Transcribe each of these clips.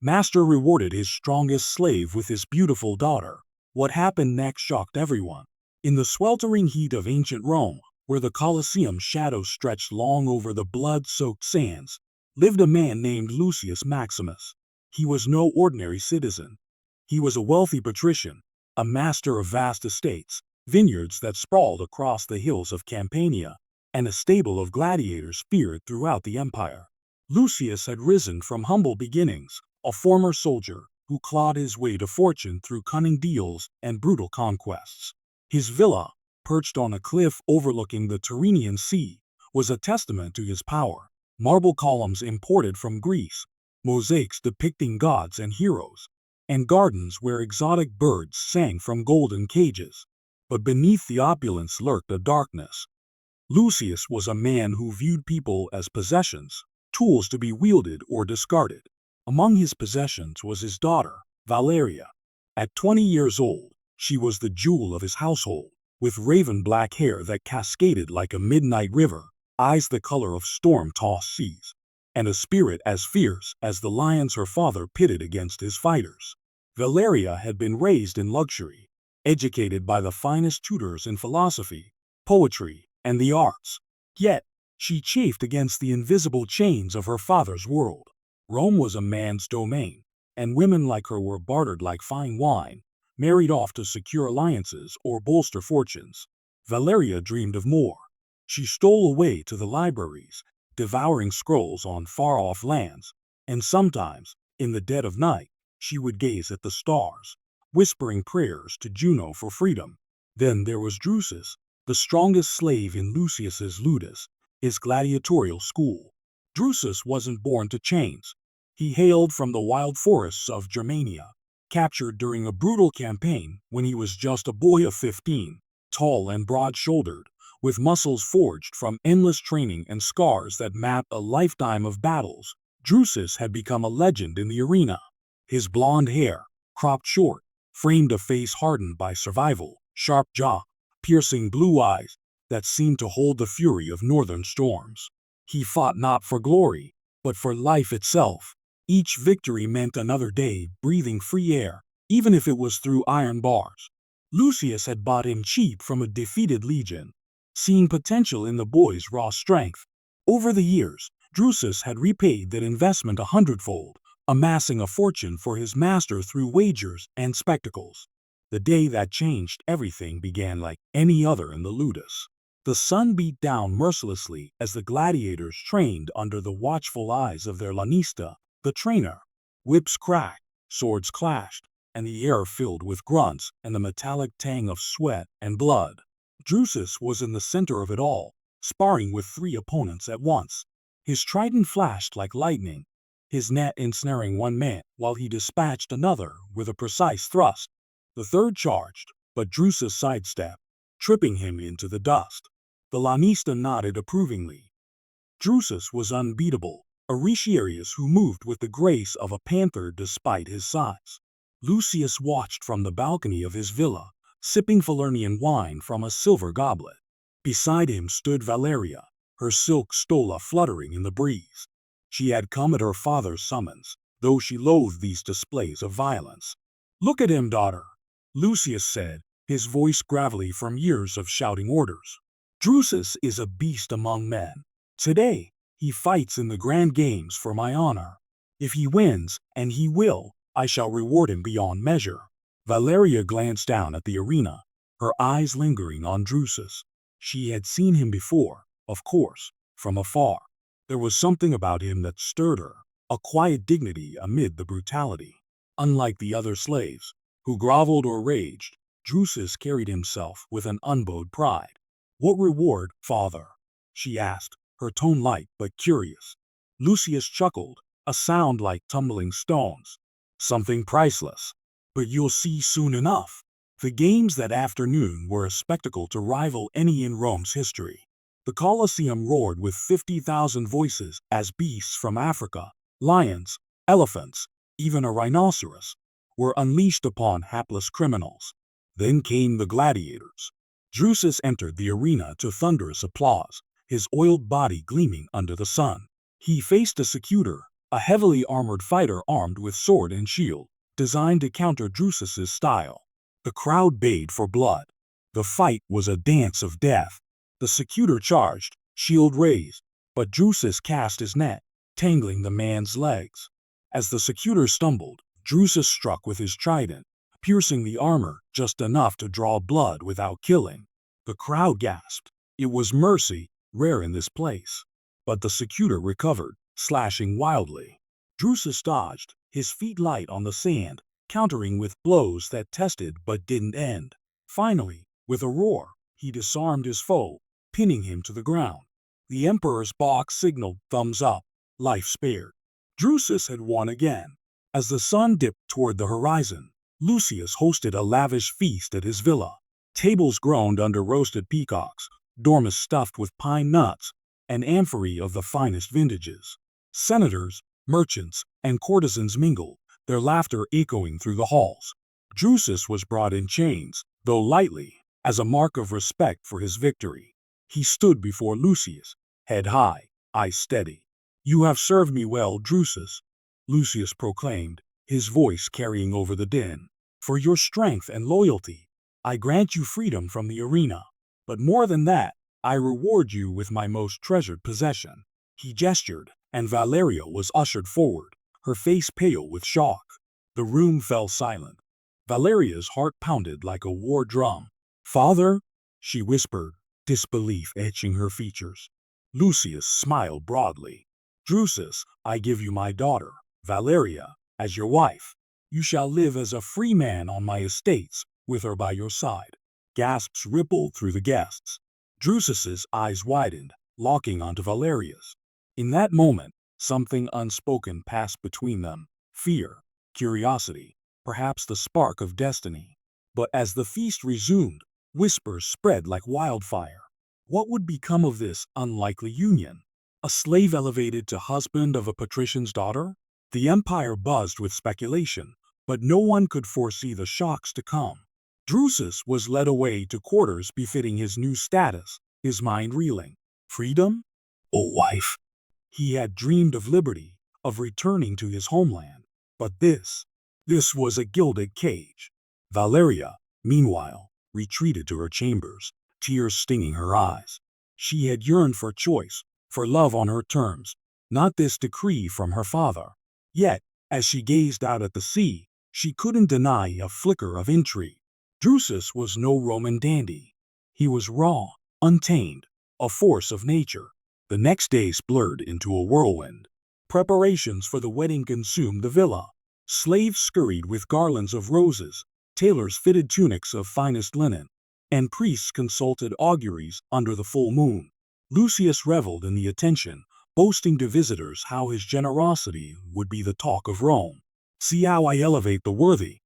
Master rewarded his strongest slave with his beautiful daughter. What happened next shocked everyone. In the sweltering heat of ancient Rome, where the Colosseum's shadows stretched long over the blood-soaked sands, lived a man named Lucius Maximus. He was no ordinary citizen. He was a wealthy patrician, a master of vast estates, vineyards that sprawled across the hills of Campania, and a stable of gladiators feared throughout the empire. Lucius had risen from humble beginnings, a former soldier who clawed his way to fortune through cunning deals and brutal conquests. His villa, perched on a cliff overlooking the Tyrrhenian Sea, was a testament to his power. Marble columns imported from Greece, mosaics depicting gods and heroes, and gardens where exotic birds sang from golden cages. But beneath the opulence lurked a darkness. Lucius was a man who viewed people as possessions, tools to be wielded or discarded. Among his possessions was his daughter, Valeria. At 20 years old, she was the jewel of his household, with raven-black hair that cascaded like a midnight river, eyes the color of storm-tossed seas, and a spirit as fierce as the lions her father pitted against his fighters. Valeria had been raised in luxury, educated by the finest tutors in philosophy, poetry, and the arts. Yet, she chafed against the invisible chains of her father's world. Rome was a man's domain, and women like her were bartered like fine wine, married off to secure alliances or bolster fortunes. Valeria dreamed of more. She stole away to the libraries, devouring scrolls on far-off lands, and sometimes, in the dead of night, she would gaze at the stars, whispering prayers to Juno for freedom. Then there was Drusus, the strongest slave in Lucius's ludus, his gladiatorial school. Drusus wasn't born to chains. He hailed from the wild forests of Germania, captured during a brutal campaign when he was just a boy of 15, tall and broad-shouldered, with muscles forged from endless training and scars that mapped a lifetime of battles. Drusus had become a legend in the arena. His blonde hair, cropped short, framed a face hardened by survival, sharp jaw, piercing blue eyes that seemed to hold the fury of northern storms. He fought not for glory, but for life itself. Each victory meant another day breathing free air, even if it was through iron bars. Lucius had bought him cheap from a defeated legion, seeing potential in the boy's raw strength. Over the years, Drusus had repaid that investment 100-fold, amassing a fortune for his master through wagers and spectacles. The day that changed everything began like any other in the ludus. The sun beat down mercilessly as the gladiators trained under the watchful eyes of their lanista, the trainer. Whips cracked, swords clashed, and the air filled with grunts and the metallic tang of sweat and blood. Drusus was in the center of it all, sparring with 3 opponents at once. His trident flashed like lightning, his net ensnaring one man while he dispatched another with a precise thrust. The third charged, but Drusus sidestepped, tripping him into the dust. The lanista nodded approvingly. Drusus was unbeatable, a retiarius who moved with the grace of a panther despite his size. Lucius watched from the balcony of his villa, sipping Falernian wine from a silver goblet. Beside him stood Valeria, her silk stola fluttering in the breeze. She had come at her father's summons, though she loathed these displays of violence. "Look at him, daughter," Lucius said, his voice gravelly from years of shouting orders. "Drusus is a beast among men. Today, he fights in the grand games for my honor. If he wins, and he will, I shall reward him beyond measure." Valeria glanced down at the arena, her eyes lingering on Drusus. She had seen him before, of course, from afar. There was something about him that stirred her, a quiet dignity amid the brutality. Unlike the other slaves, who groveled or raged, Drusus carried himself with an unbowed pride. "What reward, father?" she asked, her tone light but curious. Lucius chuckled, a sound like tumbling stones. "Something priceless. But you'll see soon enough." The games that afternoon were a spectacle to rival any in Rome's history. The Colosseum roared with 50,000 voices as beasts from Africa, lions, elephants, even a rhinoceros, were unleashed upon hapless criminals. Then came the gladiators. Drusus entered the arena to thunderous applause, his oiled body gleaming under the sun. He faced a secutor, a heavily armored fighter armed with sword and shield, designed to counter Drusus's style. The crowd bayed for blood. The fight was a dance of death. The secutor charged, shield raised, but Drusus cast his net, tangling the man's legs. As the secutor stumbled, Drusus struck with his trident, piercing the armor just enough to draw blood without killing. The crowd gasped. It was mercy, rare in this place. But the secutor recovered, slashing wildly. Drusus dodged, his feet light on the sand, countering with blows that tested but didn't end. Finally, with a roar, he disarmed his foe, pinning him to the ground. The Emperor's box signaled thumbs up, life spared. Drusus had won again. As the sun dipped toward the horizon, Lucius hosted a lavish feast at his villa. Tables groaned under roasted peacocks, dormice stuffed with pine nuts, and amphorae of the finest vintages. Senators, merchants, and courtesans mingled, their laughter echoing through the halls. Drusus was brought in chains, though lightly, as a mark of respect for his victory. He stood before Lucius, head high, eyes steady. "You have served me well, Drusus," Lucius proclaimed, his voice carrying over the din. "For your strength and loyalty, I grant you freedom from the arena. But more than that, I reward you with my most treasured possession." He gestured, and Valeria was ushered forward, her face pale with shock. The room fell silent. Valeria's heart pounded like a war drum. "Father?" she whispered, disbelief etching her features. Lucius smiled broadly. "Drusus, I give you my daughter, Valeria, as your wife. You shall live as a free man on my estates, with her by your side." Gasps rippled through the guests. Drusus's eyes widened, locking onto Valeria's. In that moment, something unspoken passed between them. Fear, curiosity, perhaps the spark of destiny. But as the feast resumed, whispers spread like wildfire. What would become of this unlikely union? A slave elevated to husband of a patrician's daughter? The empire buzzed with speculation, but no one could foresee the shocks to come. Drusus was led away to quarters befitting his new status, his mind reeling. Freedom? Oh, wife! He had dreamed of liberty, of returning to his homeland. But this was a gilded cage. Valeria, meanwhile, retreated to her chambers, tears stinging her eyes. She had yearned for choice, for love on her terms, not this decree from her father. Yet, as she gazed out at the sea, she couldn't deny a flicker of intrigue. Drusus was no Roman dandy. He was raw, untamed, a force of nature. The next days blurred into a whirlwind. Preparations for the wedding consumed the villa. Slaves scurried with garlands of roses, tailors fitted tunics of finest linen, and priests consulted auguries under the full moon. Lucius reveled in the attention, boasting to visitors how his generosity would be the talk of Rome. "See how I elevate the worthy,"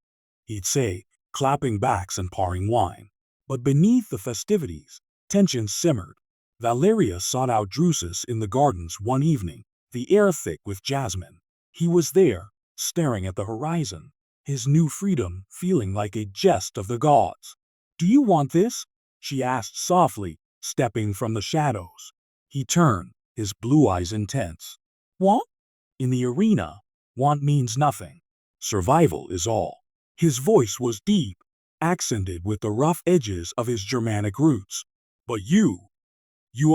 he'd say, clapping backs and pouring wine. But beneath the festivities, tension simmered. Valeria sought out Drusus in the gardens one evening, the air thick with jasmine. He was there, staring at the horizon, his new freedom feeling like a jest of the gods. "Do you want this?" she asked softly, stepping from the shadows. He turned, his blue eyes intense. "Want?" In the arena, want means nothing. Survival is all. His voice was deep, accented with the rough edges of his Germanic roots. "But you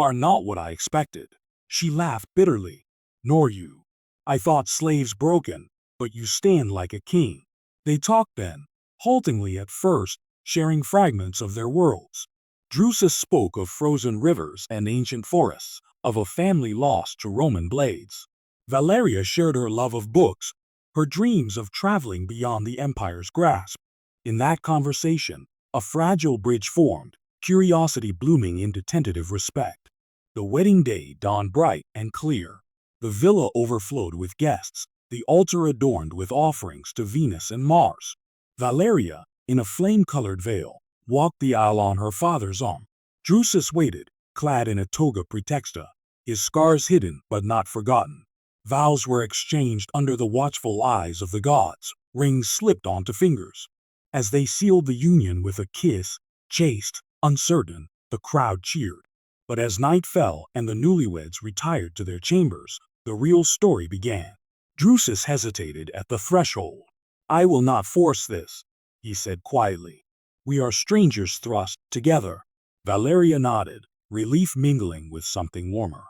are not what I expected." She laughed bitterly. "Nor you. I thought slaves broken, but you stand like a king." They talked then, haltingly at first, sharing fragments of their worlds. Drusus spoke of frozen rivers and ancient forests, of a family lost to Roman blades. Valeria shared her love of books, her dreams of traveling beyond the empire's grasp. In that conversation, a fragile bridge formed, curiosity blooming into tentative respect. The wedding day dawned bright and clear. The villa overflowed with guests, the altar adorned with offerings to Venus and Mars. Valeria, in a flame-colored veil, walked the aisle on her father's arm. Drusus waited, clad in a toga praetexta, his scars hidden but not forgotten. Vows were exchanged under the watchful eyes of the gods, rings slipped onto fingers. As they sealed the union with a kiss, chaste, uncertain, the crowd cheered. But as night fell and the newlyweds retired to their chambers, the real story began. Drusus hesitated at the threshold. "I will not force this," he said quietly. "We are strangers thrust together." Valeria nodded, relief mingling with something warmer.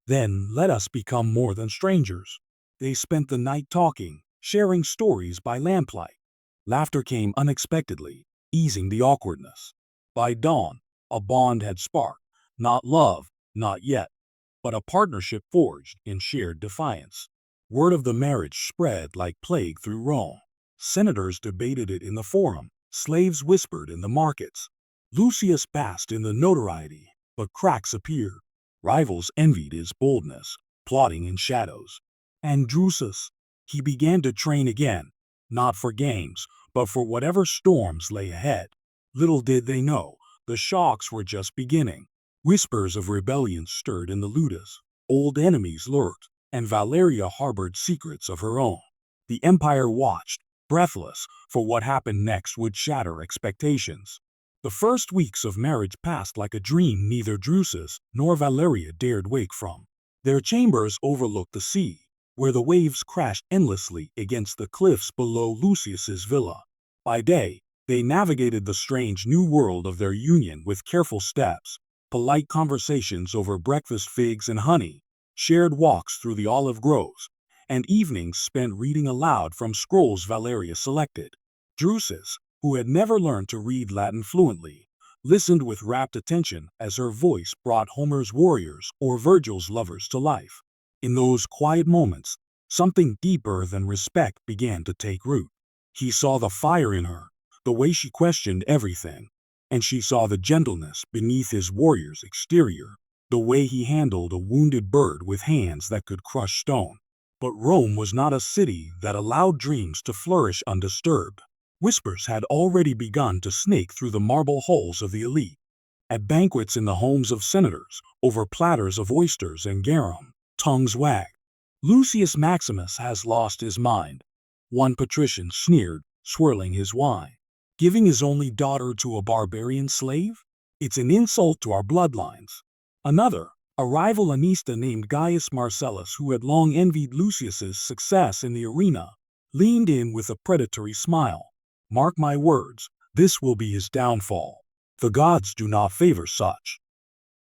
"Then let us become more than strangers." They spent the night talking, sharing stories by lamplight. Laughter came unexpectedly, easing the awkwardness. By dawn, a bond had sparked, not love, not yet, but a partnership forged in shared defiance. Word of the marriage spread like plague through Rome. Senators debated it in the forum, slaves whispered in the markets. Lucius basked in the notoriety, but cracks appeared. Rivals envied his boldness, plotting in shadows. And Drusus, he began to train again, not for games, but for whatever storms lay ahead. Little did they know, the shocks were just beginning. Whispers of rebellion stirred in the ludus. Old enemies lurked, and Valeria harbored secrets of her own. The empire watched, breathless, for what happened next would shatter expectations. The first weeks of marriage passed like a dream neither Drusus nor Valeria dared wake from. Their chambers overlooked the sea, where the waves crashed endlessly against the cliffs below Lucius's villa. By day, they navigated the strange new world of their union with careful steps, polite conversations over breakfast figs and honey, shared walks through the olive groves, and evenings spent reading aloud from scrolls Valeria selected. Drusus, who had never learned to read Latin fluently, listened with rapt attention as her voice brought Homer's warriors or Virgil's lovers to life. In those quiet moments, something deeper than respect began to take root. He saw the fire in her, the way she questioned everything, and she saw the gentleness beneath his warrior's exterior, the way he handled a wounded bird with hands that could crush stone. But Rome was not a city that allowed dreams to flourish undisturbed. Whispers had already begun to snake through the marble halls of the elite. At banquets in the homes of senators, over platters of oysters and garum, tongues wagged. "Lucius Maximus has lost his mind," one patrician sneered, swirling his wine. "Giving his only daughter to a barbarian slave? It's an insult to our bloodlines." Another, a rival Anista named Gaius Marcellus who had long envied Lucius's success in the arena, leaned in with a predatory smile. "Mark my words, this will be his downfall. The gods do not favor such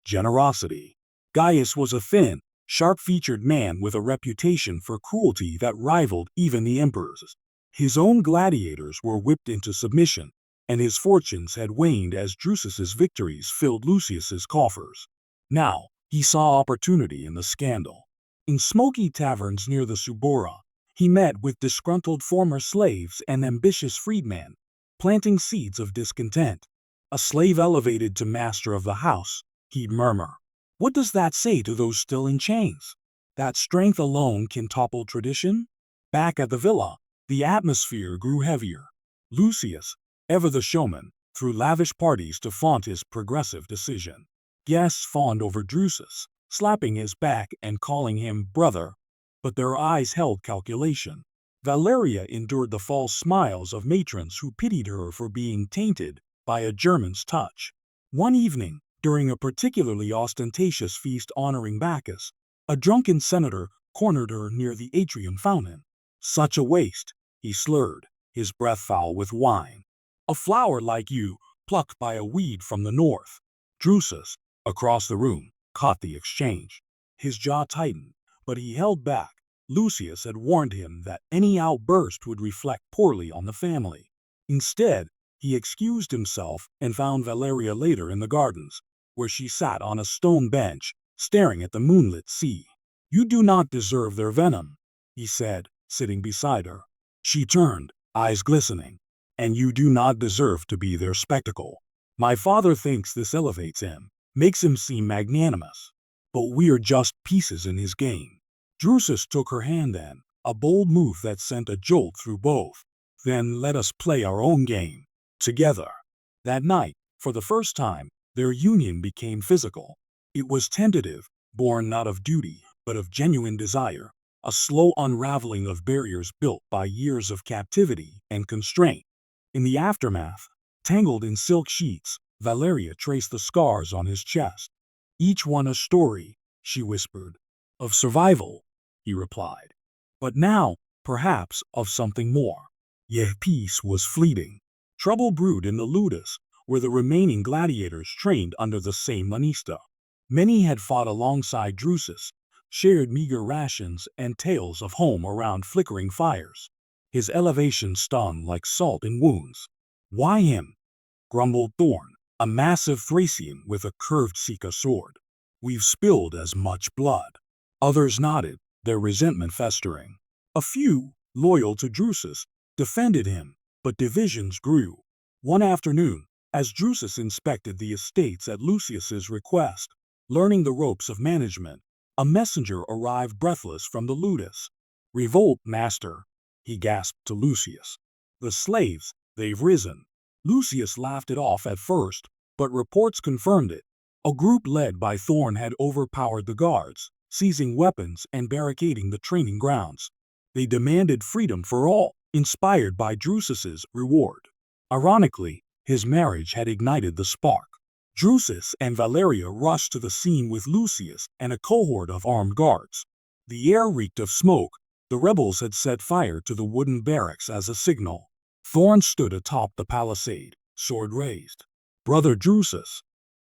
generosity." Gaius was a thin, sharp-featured man with a reputation for cruelty that rivaled even the emperor's. His own gladiators were whipped into submission, and his fortunes had waned as Drusus's victories filled Lucius's coffers. Now, he saw opportunity in the scandal. In smoky taverns near the Subura, he met with disgruntled former slaves and ambitious freedmen, planting seeds of discontent. "A slave elevated to master of the house," he'd murmur. "What does that say to those still in chains? That strength alone can topple tradition?" Back at the villa, the atmosphere grew heavier. Lucius, ever the showman, threw lavish parties to flaunt his progressive decision. Guests fawned over Drusus, slapping his back and calling him brother, but their eyes held calculation. Valeria endured the false smiles of matrons who pitied her for being tainted by a German's touch. One evening, during a particularly ostentatious feast honoring Bacchus, a drunken senator cornered her near the atrium fountain. "Such a waste," he slurred, his breath foul with wine. "A flower like you, plucked by a weed from the north." Drusus, across the room, caught the exchange. His jaw tightened, but he held back. Lucius had warned him that any outburst would reflect poorly on the family. Instead, he excused himself and found Valeria later in the gardens, where she sat on a stone bench, staring at the moonlit sea. "You do not deserve their venom," he said, sitting beside her. She turned, eyes glistening. "And you do not deserve to be their spectacle. My father thinks this elevates him, makes him seem magnanimous. But we are just pieces in his game." Drusus took her hand then, a bold move that sent a jolt through both. "Then let us play our own game, together." That night, for the first time, their union became physical. It was tentative, born not of duty, but of genuine desire, a slow unraveling of barriers built by years of captivity and constraint. In the aftermath, tangled in silk sheets, Valeria traced the scars on his chest. "Each one a story," she whispered. "Of survival," he replied. But now, perhaps, of something more. Yet peace was fleeting. Trouble brewed in the ludus, where the remaining gladiators trained under the same lanista. Many had fought alongside Drusus, shared meager rations and tales of home around flickering fires. His elevation stung like salt in wounds. "Why him?" grumbled Thorn, a massive Thracian with a curved Sika sword. "We've spilled as much blood." Others nodded, their resentment festering. A few, loyal to Drusus, defended him, but divisions grew. One afternoon, as Drusus inspected the estates at Lucius's request, learning the ropes of management, a messenger arrived breathless from the ludus. "Revolt, master," he gasped to Lucius. "The slaves, they've risen." Lucius laughed it off at first, but reports confirmed it. A group led by Thorn had overpowered the guards, seizing weapons and barricading the training grounds. They demanded freedom for all, inspired by Drusus's reward. Ironically, his marriage had ignited the spark. Drusus and Valeria rushed to the scene with Lucius and a cohort of armed guards. The air reeked of smoke. The rebels had set fire to the wooden barracks as a signal. Thorn stood atop the palisade, sword raised. "Brother Drusus,"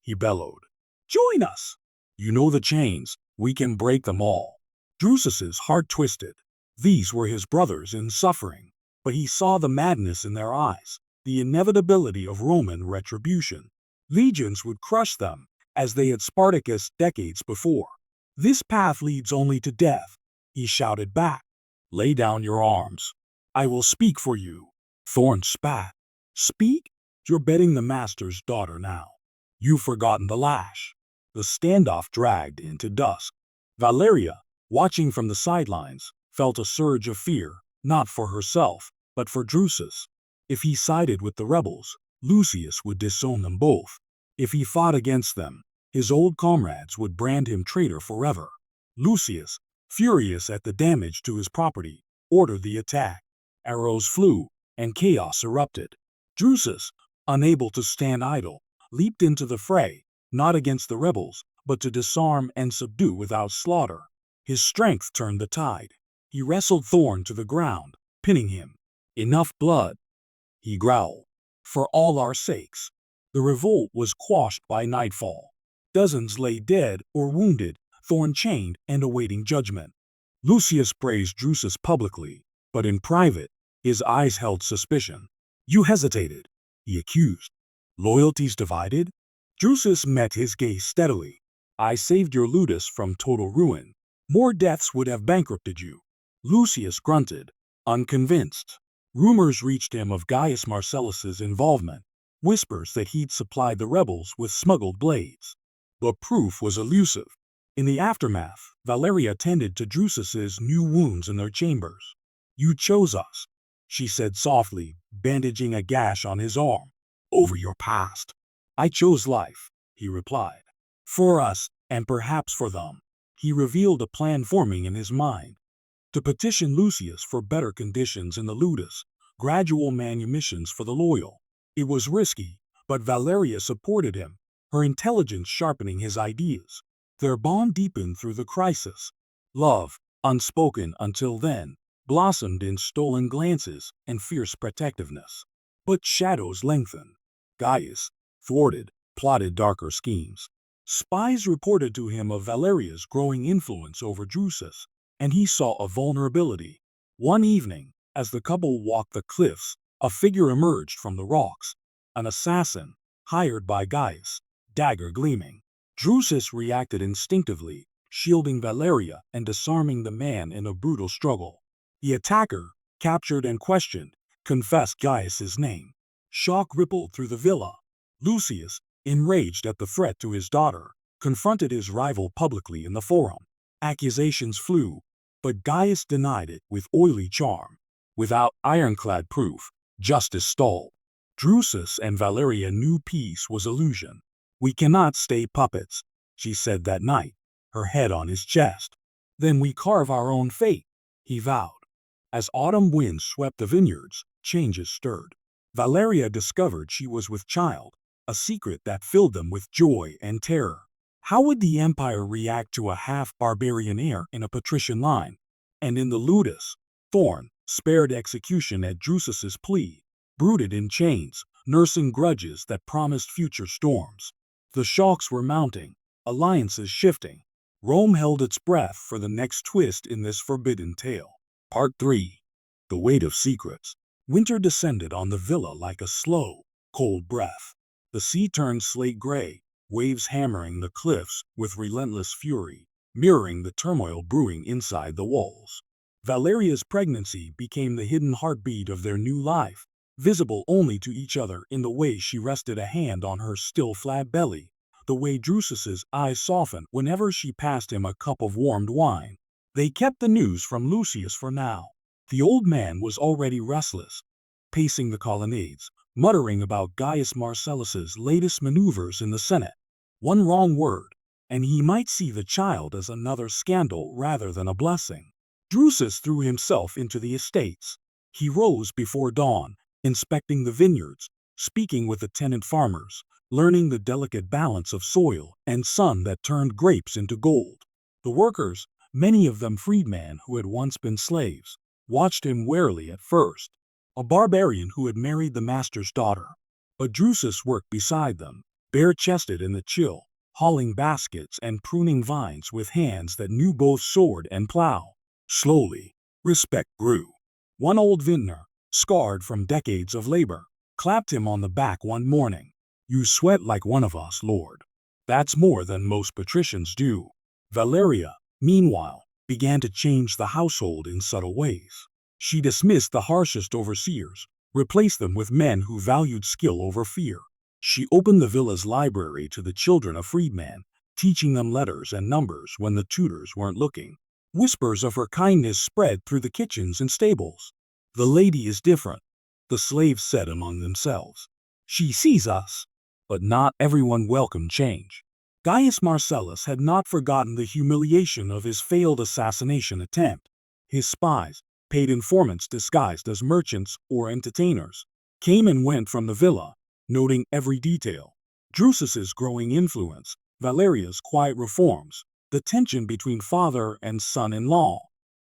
he bellowed, "join us! You know the chains, we can break them all." Drusus's heart twisted. These were his brothers in suffering, but he saw the madness in their eyes, the inevitability of Roman retribution. Legions would crush them, as they had Spartacus decades before. "This path leads only to death," he shouted back. "Lay down your arms. I will speak for you." Thorn spat. "Speak? You're betting the master's daughter now. You've forgotten the lash." The standoff dragged into dusk. Valeria, watching from the sidelines, felt a surge of fear, not for herself, but for Drusus. If he sided with the rebels, Lucius would disown them both. If he fought against them, his old comrades would brand him traitor forever. Lucius, furious at the damage to his property, ordered the attack. Arrows flew, and chaos erupted. Drusus, unable to stand idle, leaped into the fray, not against the rebels, but to disarm and subdue without slaughter. His strength turned the tide. He wrestled Thorn to the ground, pinning him. "Enough blood," he growled. "For all our sakes." The revolt was quashed by nightfall. Dozens lay dead or wounded, Thorn chained and awaiting judgment. Lucius praised Drusus publicly, but in private, his eyes held suspicion. "You hesitated," he accused. "Loyalties divided?" Drusus met his gaze steadily. "I saved your ludus from total ruin. More deaths would have bankrupted you." Lucius grunted, unconvinced. Rumors reached him of Gaius Marcellus's involvement, whispers that he'd supplied the rebels with smuggled blades. But proof was elusive. In the aftermath, Valeria tended to Drusus's new wounds in their chambers. "You chose us," she said softly, bandaging a gash on his arm, "over your past." "I chose life," he replied. "For us, and perhaps for them." He revealed a plan forming in his mind. To petition Lucius for better conditions in the ludus, gradual manumissions for the loyal. It was risky, but Valeria supported him, her intelligence sharpening his ideas. Their bond deepened through the crisis. Love, unspoken until then, blossomed in stolen glances and fierce protectiveness. But shadows lengthened. Gaius, thwarted, plotted darker schemes. Spies reported to him of Valeria's growing influence over Drusus, and he saw a vulnerability. One evening, as the couple walked the cliffs, a figure emerged from the rocks. An assassin, hired by Gaius, dagger gleaming. Drusus reacted instinctively, shielding Valeria and disarming the man in a brutal struggle. The attacker, captured and questioned, confessed Gaius's name. Shock rippled through the villa. Lucius, enraged at the threat to his daughter, confronted his rival publicly in the forum. Accusations flew, but Gaius denied it with oily charm. Without ironclad proof, justice stalled. Drusus and Valeria knew peace was illusion. "We cannot stay puppets," she said that night, her head on his chest. "Then we carve our own fate," he vowed. As autumn winds swept the vineyards, changes stirred. Valeria discovered she was with child, a secret that filled them with joy and terror. How would the empire react to a half-barbarian heir in a patrician line? And in the ludus, thorn, spared execution at Drusus's plea, brooded in chains, nursing grudges that promised future storms. The shocks were mounting, alliances shifting. Rome held its breath for the next twist in this forbidden tale. Part 3. The Weight of Secrets. Winter descended on the villa like a slow, cold breath. The sea turned slate gray, waves hammering the cliffs with relentless fury, mirroring the turmoil brewing inside the walls. Valeria's pregnancy became the hidden heartbeat of their new life, visible only to each other in the way she rested a hand on her still flat belly, the way Drusus's eyes softened whenever she passed him a cup of warmed wine. They kept the news from Lucius for now. The old man was already restless, pacing the colonnades, muttering about Gaius Marcellus's latest maneuvers in the Senate. One wrong word, and he might see the child as another scandal rather than a blessing. Drusus threw himself into the estates. He rose before dawn, inspecting the vineyards, speaking with the tenant farmers, learning the delicate balance of soil and sun that turned grapes into gold. The workers, many of them freedmen who had once been slaves, watched him warily at first, a barbarian who had married the master's daughter. But Drusus worked beside them, bare-chested in the chill, hauling baskets and pruning vines with hands that knew both sword and plow. Slowly, respect grew. One old vintner, scarred from decades of labor, clapped him on the back one morning. "You sweat like one of us, Lord. That's more than most patricians do." Valeria, meanwhile, began to change the household in subtle ways. She dismissed the harshest overseers, replaced them with men who valued skill over fear. She opened the villa's library to the children of freedmen, teaching them letters and numbers when the tutors weren't looking. Whispers of her kindness spread through the kitchens and stables. "The lady is different," the slaves said among themselves. "She sees us." But not everyone welcomed change. Gaius Marcellus had not forgotten the humiliation of his failed assassination attempt. His spies, paid informants disguised as merchants or entertainers, came and went from the villa, noting every detail. Drusus's growing influence, Valeria's quiet reforms, the tension between father and son-in-law.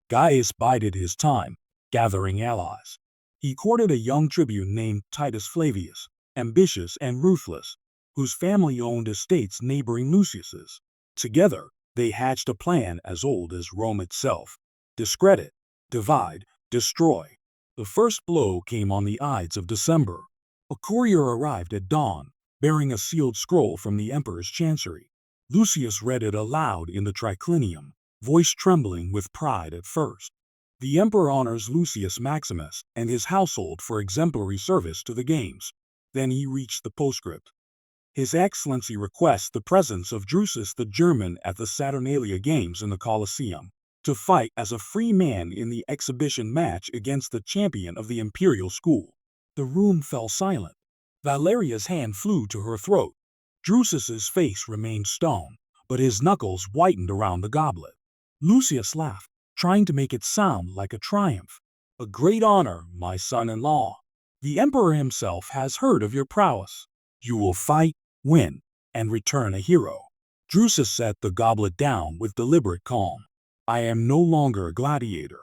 Gaius bided his time, gathering allies. He courted a young tribune named Titus Flavius, ambitious and ruthless, whose family owned estates neighboring Lucius's. Together, they hatched a plan as old as Rome itself: discredit, divide, destroy. The first blow came on the Ides of December. A courier arrived at dawn, bearing a sealed scroll from the emperor's chancery. Lucius read it aloud in the triclinium, voice trembling with pride at first. The emperor honors Lucius Maximus and his household for exemplary service to the games. Then he reached the postscript. His Excellency requests the presence of Drusus the German at the Saturnalia Games in the Colosseum, to fight as a free man in the exhibition match against the champion of the Imperial school. The room fell silent. Valeria's hand flew to her throat. Drusus's face remained stone, but his knuckles whitened around the goblet. Lucius laughed, trying to make it sound like a triumph. "A great honor, my son-in-law. The emperor himself has heard of your prowess. You will fight, win, and return a hero." Drusus set the goblet down with deliberate calm. "I am no longer a gladiator.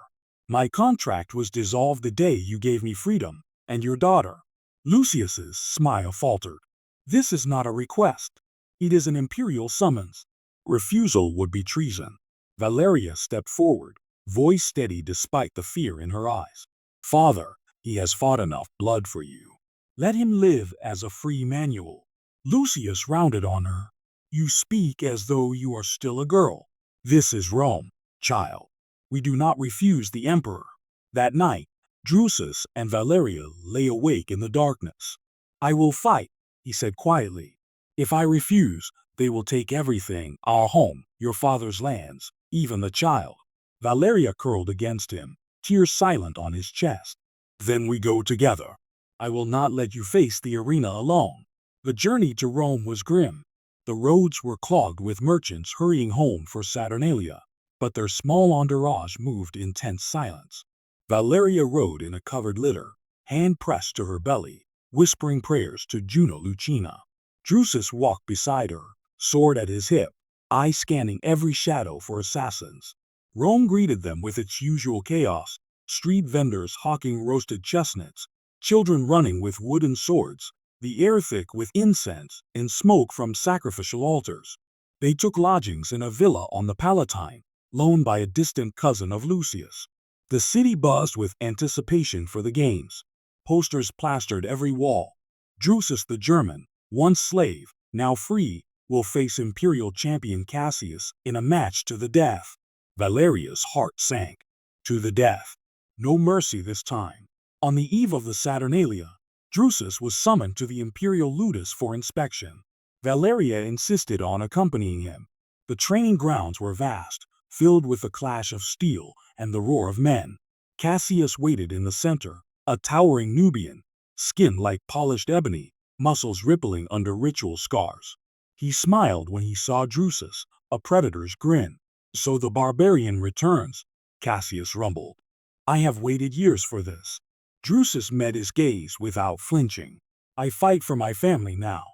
My contract was dissolved the day you gave me freedom, and your daughter." Lucius's smile faltered. "This is not a request. It is an imperial summons. Refusal would be treason." Valeria stepped forward, voice steady despite the fear in her eyes. "Father, he has fought enough blood for you. Let him live as a free manual." Lucius rounded on her. "You speak as though you are still a girl. This is Rome, child. We do not refuse the emperor." That night, Drusus and Valeria lay awake in the darkness. "I will fight," he said quietly. "If I refuse, they will take everything, our home, your father's lands, even the child." Valeria curled against him, tears silent on his chest. "Then we go together. I will not let you face the arena alone." The journey to Rome was grim. The roads were clogged with merchants hurrying home for Saturnalia, but their small entourage moved in tense silence. Valeria rode in a covered litter, hand pressed to her belly, whispering prayers to Juno Lucina. Drusus walked beside her, sword at his hip, eyes scanning every shadow for assassins. Rome greeted them with its usual chaos: street vendors hawking roasted chestnuts, children running with wooden swords, the air thick with incense and smoke from sacrificial altars. They took lodgings in a villa on the Palatine, loaned by a distant cousin of Lucius. The city buzzed with anticipation for the games. Posters plastered every wall. Drusus the German, once slave, now free, will face Imperial champion Cassius in a match to the death. Valeria's heart sank. To the death. No mercy this time. On the eve of the Saturnalia, Drusus was summoned to the Imperial ludus for inspection. Valeria insisted on accompanying him. The training grounds were vast, filled with the clash of steel and the roar of men. Cassius waited in the center, a towering Nubian, skin like polished ebony, muscles rippling under ritual scars. He smiled when he saw Drusus, a predator's grin. "So the barbarian returns," Cassius rumbled. "I have waited years for this." Drusus met his gaze without flinching. "I fight for my family now,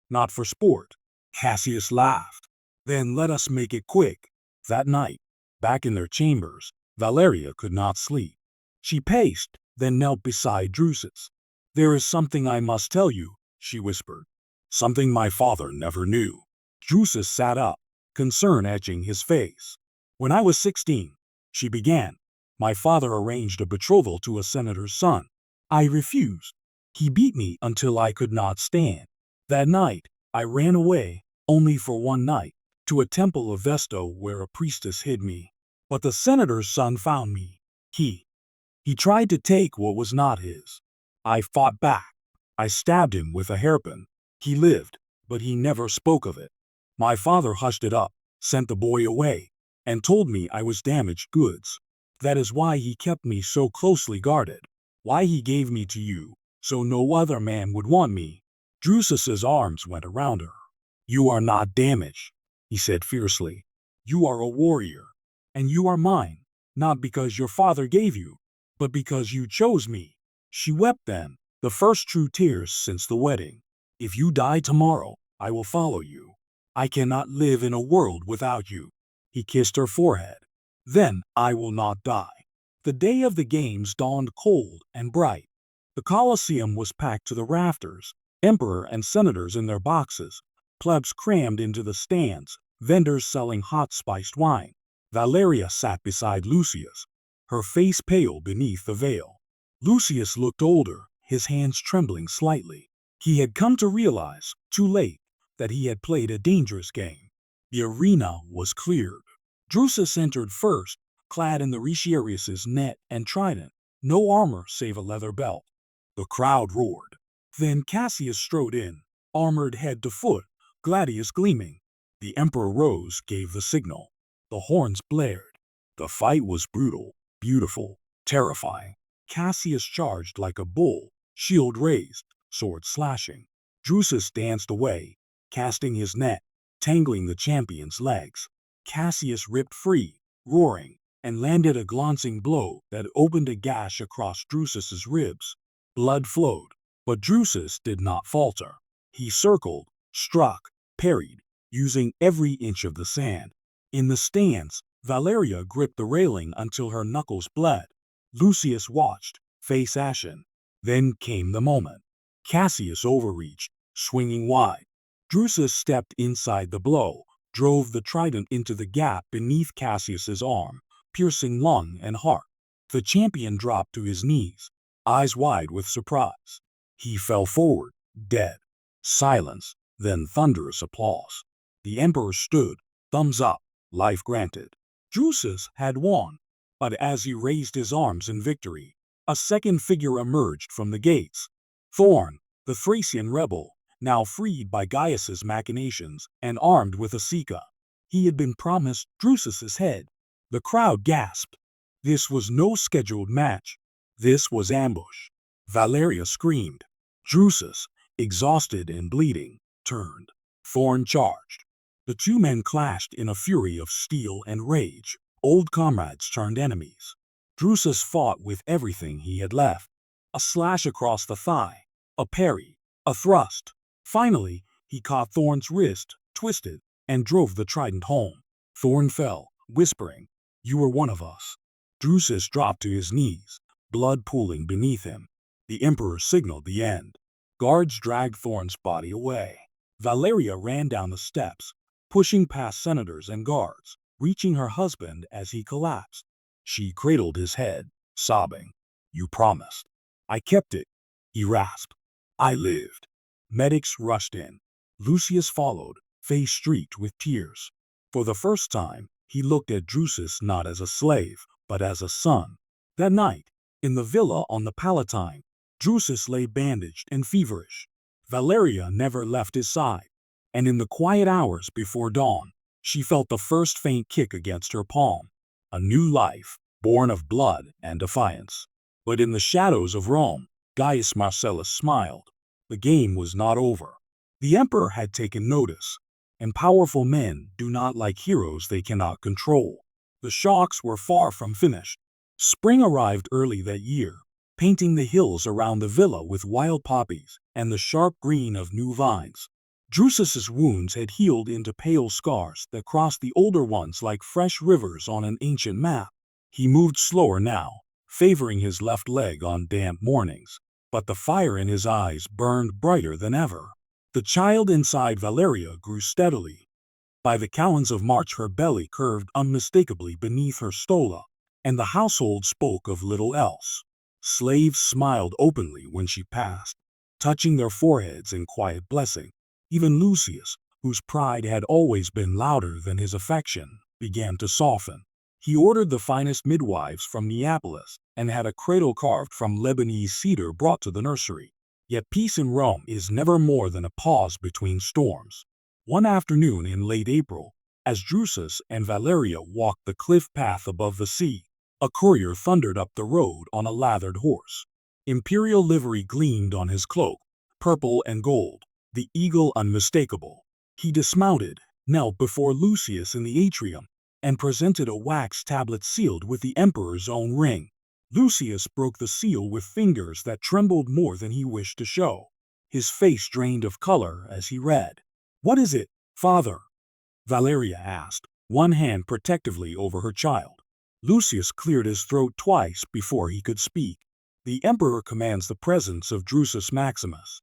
not for sport." Cassius laughed. "Then let us make it quick." That night, back in their chambers, Valeria could not sleep. She paced, then knelt beside Drusus. "There is something I must tell you," she whispered. "Something my father never knew." Drusus sat up, concern etching his face. "When I was 16, she began, my father arranged a betrothal to a senator's son. I refused. He beat me until I could not stand. That night, I ran away, only for one night, to a temple of Vesto where a priestess hid me. But the senator's son found me. He tried to take what was not his. I fought back. I stabbed him with a hairpin. He lived, but he never spoke of it. My father hushed it up, sent the boy away, and told me I was damaged goods. That is why he kept me so closely guarded. Why he gave me to you, so no other man would want me." Drusus's arms went around her. "You are not damaged," he said fiercely. "You are a warrior, and you are mine, not because your father gave you, but because you chose me." She wept then, the first true tears since the wedding. "If you die tomorrow, I will follow you. I cannot live in a world without you." He kissed her forehead. "Then I will not die." The day of the games dawned cold and bright. The Colosseum was packed to the rafters, emperor and senators in their boxes, plebs crammed into the stands, vendors selling hot spiced wine. Valeria sat beside Lucius, her face pale beneath the veil. Lucius looked older, his hands trembling slightly. He had come to realize, too late, that he had played a dangerous game. The arena was cleared. Drusus entered first, clad in the Retiarius's net and trident, no armor save a leather belt. The crowd roared. Then Cassius strode in, armored head to foot, gladius gleaming. The emperor rose, gave the signal. The horns blared. The fight was brutal, beautiful, terrifying. Cassius charged like a bull, shield raised, sword slashing. Drusus danced away, casting his net, tangling the champion's legs. Cassius ripped free, roaring, and landed a glancing blow that opened a gash across Drusus's ribs. Blood flowed, but Drusus did not falter. He circled, struck, parried, using every inch of the sand. In the stands, Valeria gripped the railing until her knuckles bled. Lucius watched, face ashen. Then came the moment. Cassius overreached, swinging wide. Drusus stepped inside the blow, drove the trident into the gap beneath Cassius's arm, piercing lung and heart. The champion dropped to his knees, eyes wide with surprise. He fell forward, dead. Silence, then thunderous applause. The emperor stood, thumbs up, life granted. Drusus had won, but as he raised his arms in victory, a second figure emerged from the gates. Thorn, the Thracian rebel, now freed by Gaius's machinations and armed with a Saga. He had been promised Drusus's head. The crowd gasped. This was no scheduled match. This was ambush. Valeria screamed. Drusus, exhausted and bleeding, turned. Thorn charged. The two men clashed in a fury of steel and rage. Old comrades turned enemies. Drusus fought with everything he had left. A slash across the thigh, a parry, a thrust. Finally, he caught Thorn's wrist, twisted, and drove the trident home. Thorn fell, whispering. You were one of us. Drusus dropped to his knees, blood pooling beneath him. The Emperor signaled the end. Guards dragged Thorn's body away. Valeria ran down the steps, pushing past senators and guards, reaching her husband as he collapsed. She cradled his head, sobbing. You promised. I kept it, he rasped. I lived. Medics rushed in. Lucius followed, face streaked with tears. For the first time, he looked at Drusus not as a slave, but as a son. That night, in the villa on the Palatine, Drusus lay bandaged and feverish. Valeria never left his side, and in the quiet hours before dawn, she felt the first faint kick against her palm. A new life, born of blood and defiance. But in the shadows of Rome, Gaius Marcellus smiled. The game was not over. The emperor had taken notice, and powerful men do not like heroes they cannot control. The shocks were far from finished. Spring arrived early that year, painting the hills around the villa with wild poppies and the sharp green of new vines. Drusus's wounds had healed into pale scars that crossed the older ones like fresh rivers on an ancient map. He moved slower now, favoring his left leg on damp mornings, but the fire in his eyes burned brighter than ever. The child inside Valeria grew steadily. By the calends of March her belly curved unmistakably beneath her stola, and the household spoke of little else. Slaves smiled openly when she passed, touching their foreheads in quiet blessing. Even Lucius, whose pride had always been louder than his affection, began to soften. He ordered the finest midwives from Neapolis and had a cradle carved from Lebanese cedar brought to the nursery. Yet peace in Rome is never more than a pause between storms. One afternoon in late April, as Drusus and Valeria walked the cliff path above the sea, a courier thundered up the road on a lathered horse. Imperial livery gleamed on his cloak, purple and gold, the eagle unmistakable. He dismounted, knelt before Lucius in the atrium, and presented a wax tablet sealed with the emperor's own ring. Lucius broke the seal with fingers that trembled more than he wished to show. His face drained of color as he read. "What is it, father?" Valeria asked, one hand protectively over her child. Lucius cleared his throat twice before he could speak. The emperor commands the presence of Drusus Maximus.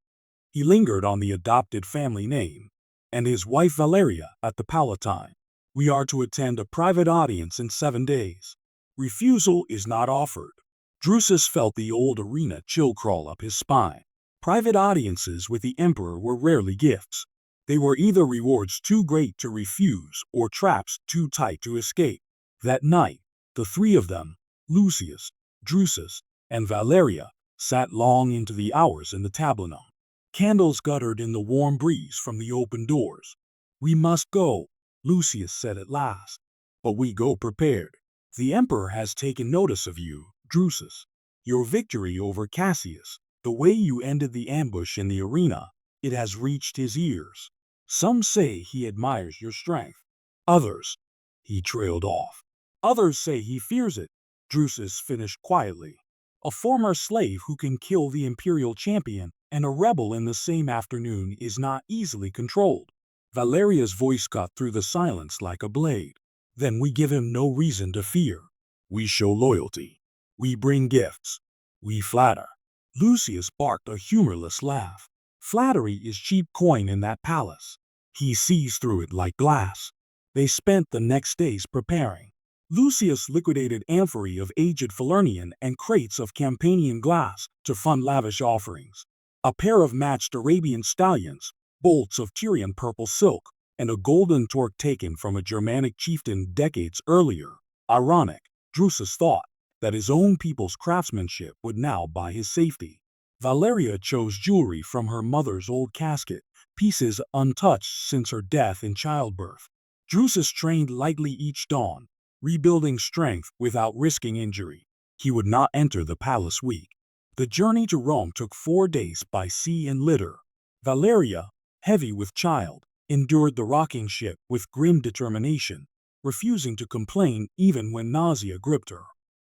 He lingered on the adopted family name, and his wife Valeria at the Palatine. We are to attend a private audience in 7 days. Refusal is not offered. Drusus felt the old arena chill crawl up his spine. Private audiences with the emperor were rarely gifts. They were either rewards too great to refuse or traps too tight to escape. That night, the three of them, Lucius, Drusus, and Valeria, sat long into the hours in the tablinum. Candles guttered in the warm breeze from the open doors. "We must go," Lucius said at last. "But we go prepared. The emperor has taken notice of you, Drusus. Your victory over Cassius, the way you ended the ambush in the arena, it has reached his ears. Some say he admires your strength. Others," he trailed off. "Others say he fears it," Drusus finished quietly. "A former slave who can kill the imperial champion and a rebel in the same afternoon is not easily controlled." Valeria's voice cut through the silence like a blade. "Then we give him no reason to fear. We show loyalty. We bring gifts. We flatter." Lucius barked a humorless laugh. "Flattery is cheap coin in that palace." He sees through it like glass. They spent the next days preparing. Lucius liquidated amphorae of aged Falernian and crates of Campanian glass to fund lavish offerings. A pair of matched Arabian stallions, bolts of Tyrian purple silk, and a golden torque taken from a Germanic chieftain decades earlier. Ironic, Drusus thought, that his own people's craftsmanship would now buy his safety. Valeria chose jewelry from her mother's old casket, pieces untouched since her death in childbirth. Drusus trained lightly each dawn, rebuilding strength without risking injury. He would not enter the palace weak. The journey to Rome took 4 days by sea and litter. Valeria, heavy with child, endured the rocking ship with grim determination, refusing to complain even when nausea gripped her.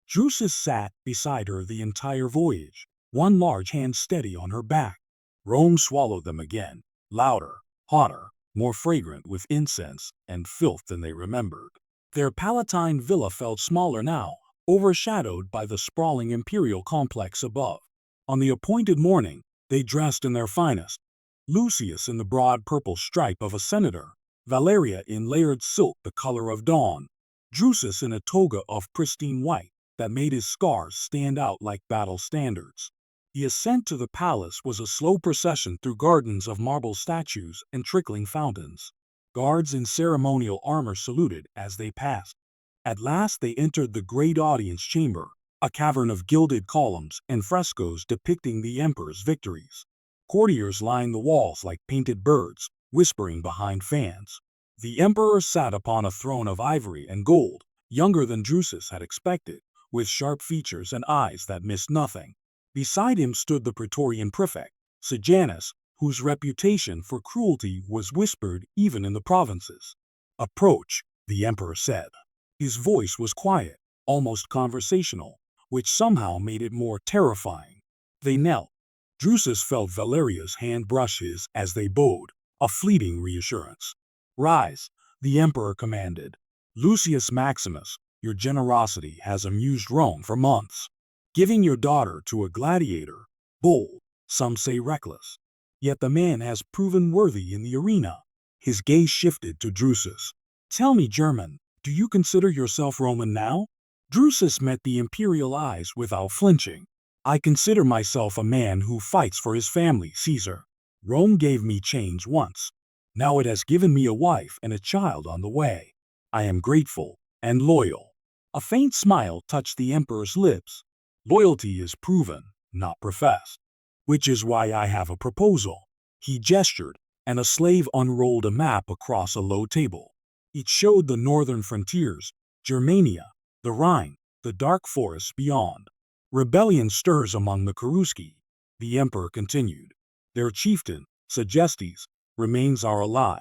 Drusus sat beside her the entire voyage, one large hand steady on her back. Rome swallowed them again, louder, hotter, more fragrant with incense and filth than they remembered. Their Palatine villa felt smaller now, overshadowed by the sprawling imperial complex above. On the appointed morning, they dressed in their finest. Lucius in the broad purple stripe of a senator, Valeria in layered silk the color of dawn, Drusus in a toga of pristine white that made his scars stand out like battle standards. The ascent to the palace was a slow procession through gardens of marble statues and trickling fountains. Guards in ceremonial armor saluted as they passed. At last they entered the great audience chamber, a cavern of gilded columns and frescoes depicting the emperor's victories. Courtiers lined the walls like painted birds, whispering behind fans. The emperor sat upon a throne of ivory and gold, younger than Drusus had expected, with sharp features and eyes that missed nothing. Beside him stood the Praetorian prefect, Sejanus, whose reputation for cruelty was whispered even in the provinces. "Approach," the emperor said. His voice was quiet, almost conversational, which somehow made it more terrifying. They knelt. Drusus felt Valeria's hand brush his as they bowed, a fleeting reassurance. "Rise," the emperor commanded. "Lucius Maximus, your generosity has amused Rome for months. Giving your daughter to a gladiator, bold, some say reckless. Yet the man has proven worthy in the arena." His gaze shifted to Drusus. "Tell me, German, do you consider yourself Roman now?" Drusus met the imperial eyes without flinching. "I consider myself a man who fights for his family, Caesar. Rome gave me chains once. Now it has given me a wife and a child on the way. I am grateful and loyal." A faint smile touched the emperor's lips. "Loyalty is proven, not professed. Which is why I have a proposal." He gestured, and a slave unrolled a map across a low table. It showed the northern frontiers, Germania, the Rhine, the dark forests beyond. "Rebellion stirs among the Cherusci," the emperor continued. "Their chieftain, Sejanus, remains our ally.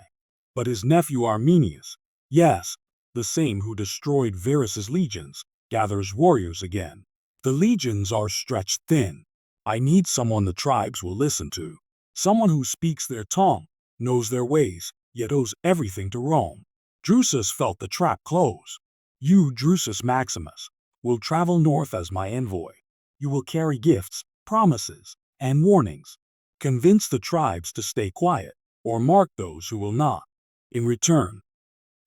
But his nephew Arminius, yes, the same who destroyed Varus's legions, gathers warriors again. The legions are stretched thin. I need someone the tribes will listen to. Someone who speaks their tongue, knows their ways, yet owes everything to Rome." Drusus felt the trap close. "You, Drusus Maximus, will travel north as my envoy. You will carry gifts, promises, and warnings. Convince the tribes to stay quiet, or mark those who will not. In return,"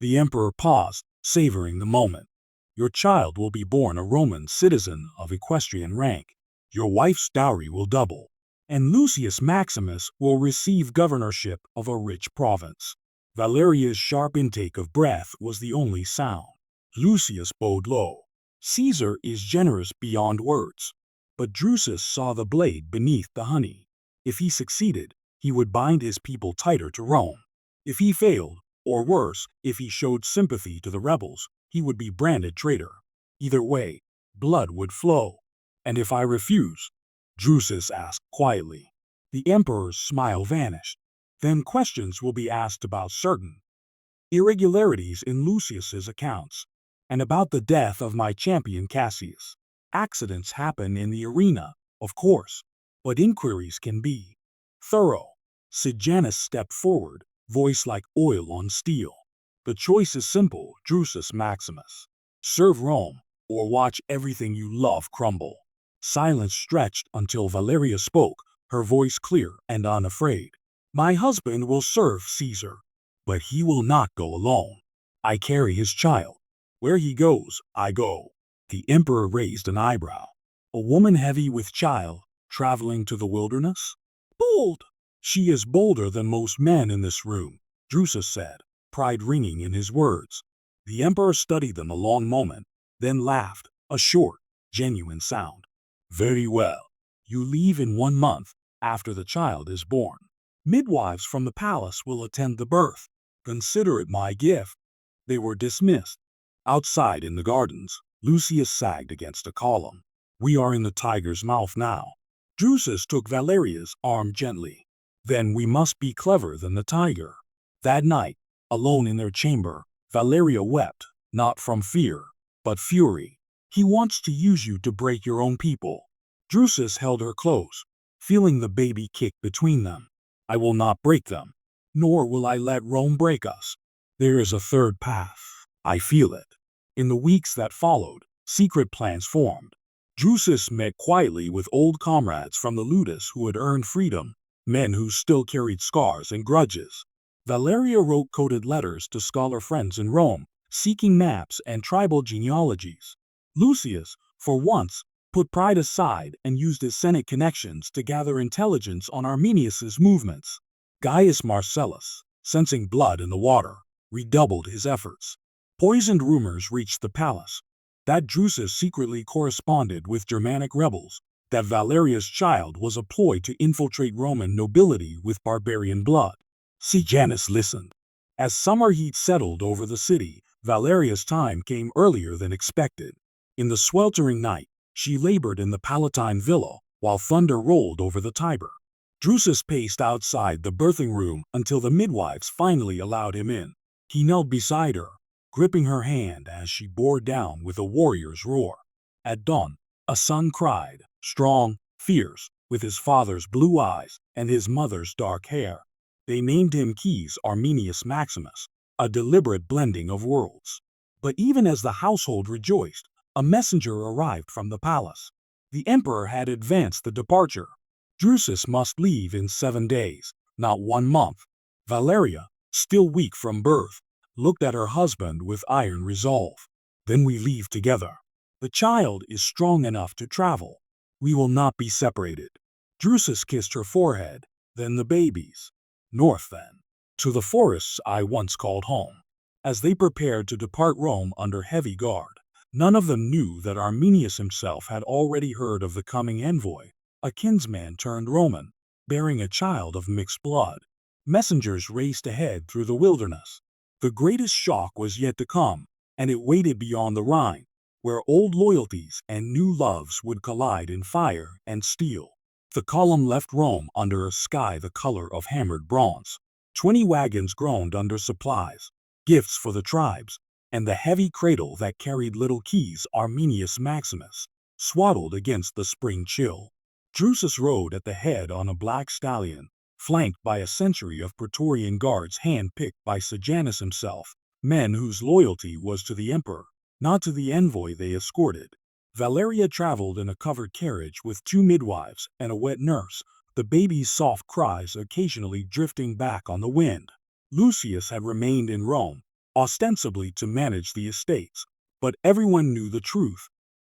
the emperor paused, savoring the moment, "your child will be born a Roman citizen of equestrian rank. Your wife's dowry will double, and Lucius Maximus will receive governorship of a rich province." Valeria's sharp intake of breath was the only sound. Lucius bowed low. "Caesar is generous beyond words." But Drusus saw the blade beneath the honey. If he succeeded, he would bind his people tighter to Rome. If he failed, or worse, if he showed sympathy to the rebels, he would be branded traitor. Either way, blood would flow. "And if I refuse?" Drusus asked quietly. The emperor's smile vanished. "Then questions will be asked about certain irregularities in Lucius's accounts, and about the death of my champion Cassius. Accidents happen in the arena, of course, but inquiries can be thorough." Sejanus stepped forward, voice like oil on steel. "The choice is simple, Drusus Maximus. Serve Rome, or watch everything you love crumble." Silence stretched until Valeria spoke, her voice clear and unafraid. "My husband will serve Caesar, but he will not go alone. I carry his child. Where he goes, I go." The emperor raised an eyebrow. "A woman heavy with child, traveling to the wilderness? Bold!" "She is bolder than most men in this room," Drusus said, pride ringing in his words. The emperor studied them a long moment, then laughed, a short, genuine sound. "Very well. You leave in 1 month, after the child is born. Midwives from the palace will attend the birth. Consider it my gift." They were dismissed. Outside in the gardens, Lucius sagged against a column. "We are in the tiger's mouth now." Drusus took Valeria's arm gently. "Then we must be cleverer than the tiger." That night, alone in their chamber, Valeria wept, not from fear, but fury. "He wants to use you to break your own people." Drusus held her close, feeling the baby kick between them. "I will not break them, nor will I let Rome break us. There is a third path. I feel it." In the weeks that followed, secret plans formed. Drusus met quietly with old comrades from the ludus who had earned freedom, men who still carried scars and grudges. Valeria wrote coded letters to scholar friends in Rome, seeking maps and tribal genealogies. Lucius, for once, put pride aside and used his Senate connections to gather intelligence on Arminius's movements. Gaius Marcellus, sensing blood in the water, redoubled his efforts. Poisoned rumors reached the palace that Drusus secretly corresponded with Germanic rebels, that Valeria's child was a ploy to infiltrate Roman nobility with barbarian blood. Sejanus listened. As summer heat settled over the city, Valeria's time came earlier than expected. In the sweltering night, she labored in the Palatine villa while thunder rolled over the Tiber. Drusus paced outside the birthing room until the midwives finally allowed him in. He knelt beside her, gripping her hand as she bore down with a warrior's roar. At dawn, a son cried, strong, fierce, with his father's blue eyes and his mother's dark hair. They named him Gaius Arminius Maximus, a deliberate blending of worlds. But even as the household rejoiced, a messenger arrived from the palace. The emperor had advanced the departure. Drusus must leave in 7 days, not 1 month. Valeria, still weak from birth, looked at her husband with iron resolve. Then we leave together. The child is strong enough to travel. We will not be separated. Drusus kissed her forehead, then the baby's. North then, to the forests I once called home. As they prepared to depart Rome under heavy guard, none of them knew that Arminius himself had already heard of the coming envoy, a kinsman turned Roman, bearing a child of mixed blood. Messengers raced ahead through the wilderness. The greatest shock was yet to come, and it waited beyond the Rhine, where old loyalties and new loves would collide in fire and steel. The column left Rome under a sky the color of hammered bronze. 20 wagons groaned under supplies, gifts for the tribes, and the heavy cradle that carried little Gaius Arminius Maximus, swaddled against the spring chill. Drusus rode at the head on a black stallion, flanked by a century of Praetorian guards hand-picked by Sejanus himself, men whose loyalty was to the emperor, not to the envoy they escorted. Valeria traveled in a covered carriage with 2 midwives and a wet nurse, the baby's soft cries occasionally drifting back on the wind. Lucius had remained in Rome, ostensibly to manage the estates, but everyone knew the truth.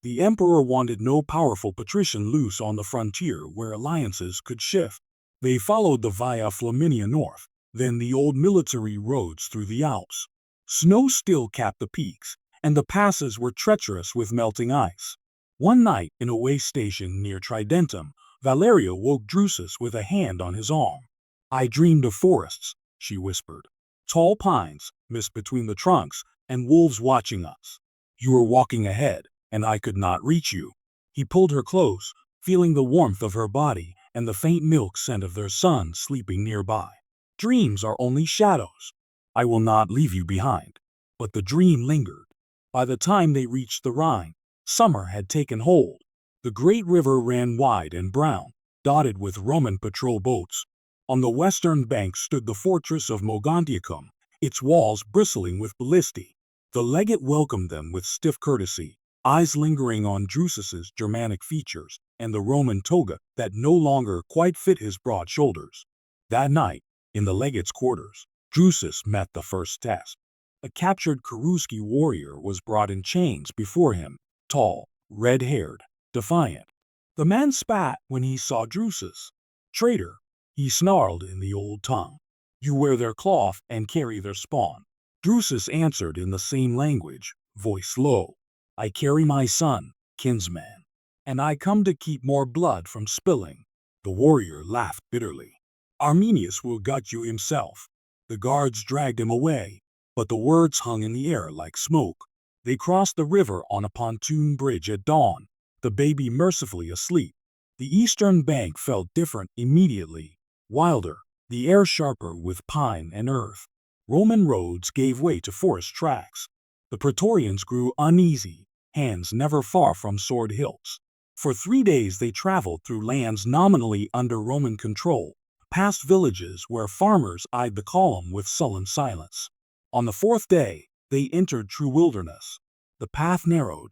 The emperor wanted no powerful patrician loose on the frontier where alliances could shift. They followed the Via Flaminia north, then the old military roads through the Alps. Snow still capped the peaks, and the passes were treacherous with melting ice. One night, in a way station near Tridentum, Valeria woke Drusus with a hand on his arm. "I dreamed of forests," she whispered. "Tall pines, mist between the trunks, and wolves watching us. You were walking ahead, and I could not reach you." He pulled her close, feeling the warmth of her body and the faint milk scent of their son sleeping nearby. "Dreams are only shadows. I will not leave you behind." But the dream lingered. By the time they reached the Rhine, summer had taken hold. The great river ran wide and brown, dotted with Roman patrol boats. On the western bank stood the fortress of Mogontiacum, its walls bristling with ballistae. The legate welcomed them with stiff courtesy, eyes lingering on Drusus's Germanic features and the Roman toga that no longer quite fit his broad shoulders. That night, in the legate's quarters, Drusus met the first test. A captured Cherusci warrior was brought in chains before him, tall, red-haired, defiant. The man spat when he saw Drusus. "Traitor," he snarled in the old tongue. "You wear their cloth and carry their spawn." Drusus answered in the same language, voice low. "I carry my son, kinsman, and I come to keep more blood from spilling." The warrior laughed bitterly. "Arminius will gut you himself." The guards dragged him away, but the words hung in the air like smoke. They crossed the river on a pontoon bridge at dawn, the baby mercifully asleep. The eastern bank felt different immediately, wilder, the air sharper with pine and earth. Roman roads gave way to forest tracks. The Praetorians grew uneasy, hands never far from sword hilts. For 3 days they traveled through lands nominally under Roman control, past villages where farmers eyed the column with sullen silence. On the 4th day, they entered true wilderness. The path narrowed.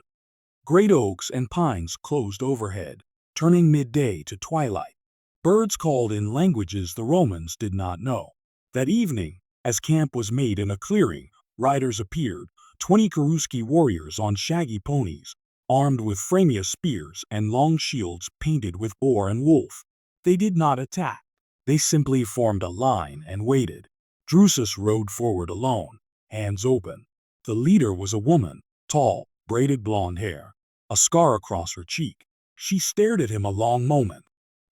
Great oaks and pines closed overhead, turning midday to twilight. Birds called in languages the Romans did not know. That evening, as camp was made in a clearing, riders appeared, 20 Cherusci warriors on shaggy ponies, armed with framea spears and long shields painted with boar and wolf. They did not attack. They simply formed a line and waited. Drusus rode forward alone, hands open. The leader was a woman, tall, braided blonde hair, a scar across her cheek. She stared at him a long moment.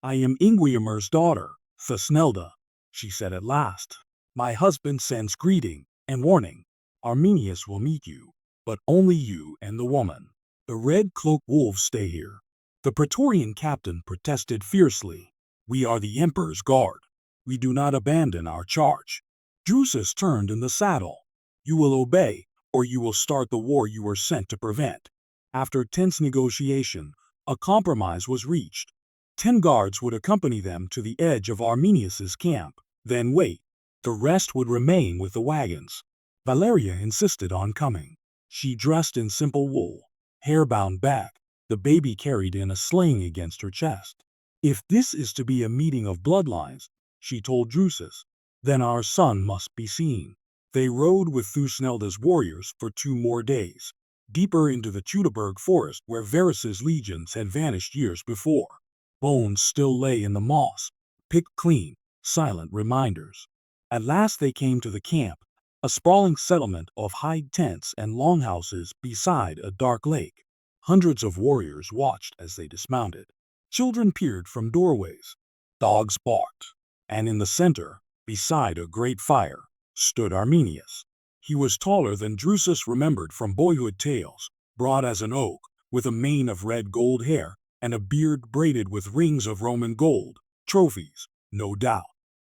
"I am Inguiamer's daughter, Thusnelda," she said at last. "My husband sends greeting and warning. Arminius will meet you, but only you and the woman. The red-cloaked wolves stay here." The Praetorian captain protested fiercely. "We are the Emperor's guard. We do not abandon our charge." Drusus turned in the saddle. "You will obey, or you will start the war you were sent to prevent." After tense negotiation, a compromise was reached. 10 guards would accompany them to the edge of Arminius's camp, then wait. The rest would remain with the wagons. Valeria insisted on coming. She dressed in simple wool, hair bound back, the baby carried in a sling against her chest. "If this is to be a meeting of bloodlines," she told Drusus, "then our son must be seen." They rode with Thusnelda's warriors for 2 more days, deeper into the Teutoburg forest where Varus's legions had vanished years before. Bones still lay in the moss, picked clean, silent reminders. At last they came to the camp, a sprawling settlement of hide tents and longhouses beside a dark lake. Hundreds of warriors watched as they dismounted. Children peered from doorways. Dogs barked. And in the center, beside a great fire, stood Arminius. He was taller than Drusus remembered from boyhood tales, broad as an oak, with a mane of red-gold hair and a beard braided with rings of Roman gold, trophies, no doubt.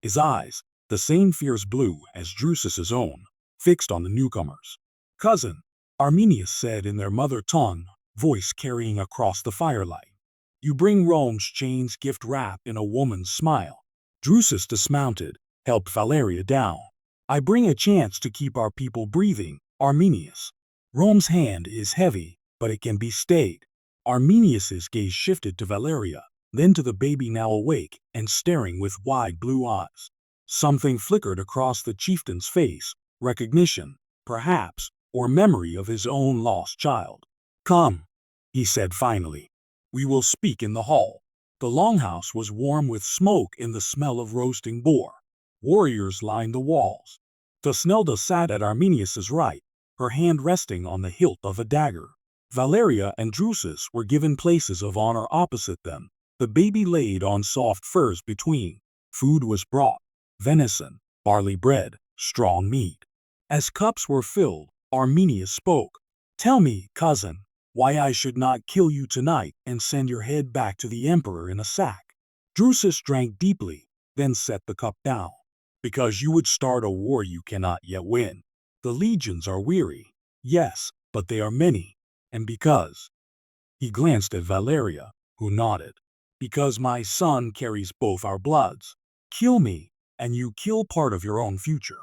His eyes, the same fierce blue as Drusus's own, fixed on the newcomers. "Cousin," Arminius said in their mother tongue, voice carrying across the firelight. "You bring Rome's chains gift wrapped in a woman's smile." Drusus dismounted, helped Valeria down. "I bring a chance to keep our people breathing, Arminius. Rome's hand is heavy, but it can be stayed." Arminius's gaze shifted to Valeria, then to the baby now awake and staring with wide blue eyes. Something flickered across the chieftain's face, recognition, perhaps, or memory of his own lost child. "Come," he said finally. "We will speak in the hall." The longhouse was warm with smoke and the smell of roasting boar. Warriors lined the walls. Thusnelda sat at Arminius's right, her hand resting on the hilt of a dagger. Valeria and Drusus were given places of honor opposite them, the baby laid on soft furs between. Food was brought: venison, barley bread, strong meat. As cups were filled, Arminius spoke. "Tell me, cousin, why I should not kill you tonight and send your head back to the emperor in a sack." Drusus drank deeply, then set the cup down. "Because you would start a war you cannot yet win. The legions are weary, yes, but they are many. And because—" he glanced at Valeria, who nodded, "because my son carries both our bloods. Kill me, and you kill part of your own future."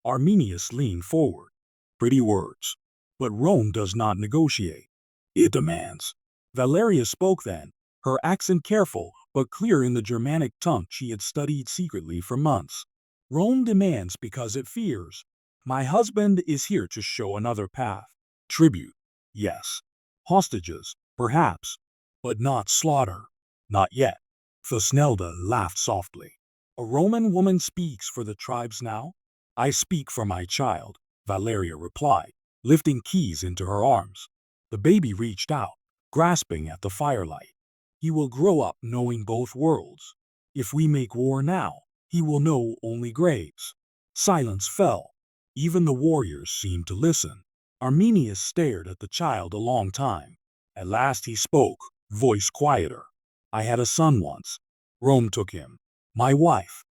Arminius leaned forward. "Pretty words. But Rome does not negotiate. It demands." Valeria spoke then, her accent careful but clear in the Germanic tongue she had studied secretly for months. "Rome demands because it fears. My husband is here to show another path. Tribute, yes. Hostages, perhaps. But not slaughter. Not yet." Thusnelda laughed softly. "A Roman woman speaks for the tribes now?" "I speak for my child," Valeria replied, lifting keys into her arms. The baby reached out, grasping at the firelight. "He will grow up knowing both worlds. If we make war now, he will know only graves." Silence fell. Even the warriors seemed to listen. Arminius stared at the child a long time. At last he spoke, voice quieter. "I had a son once. Rome took him. My wife."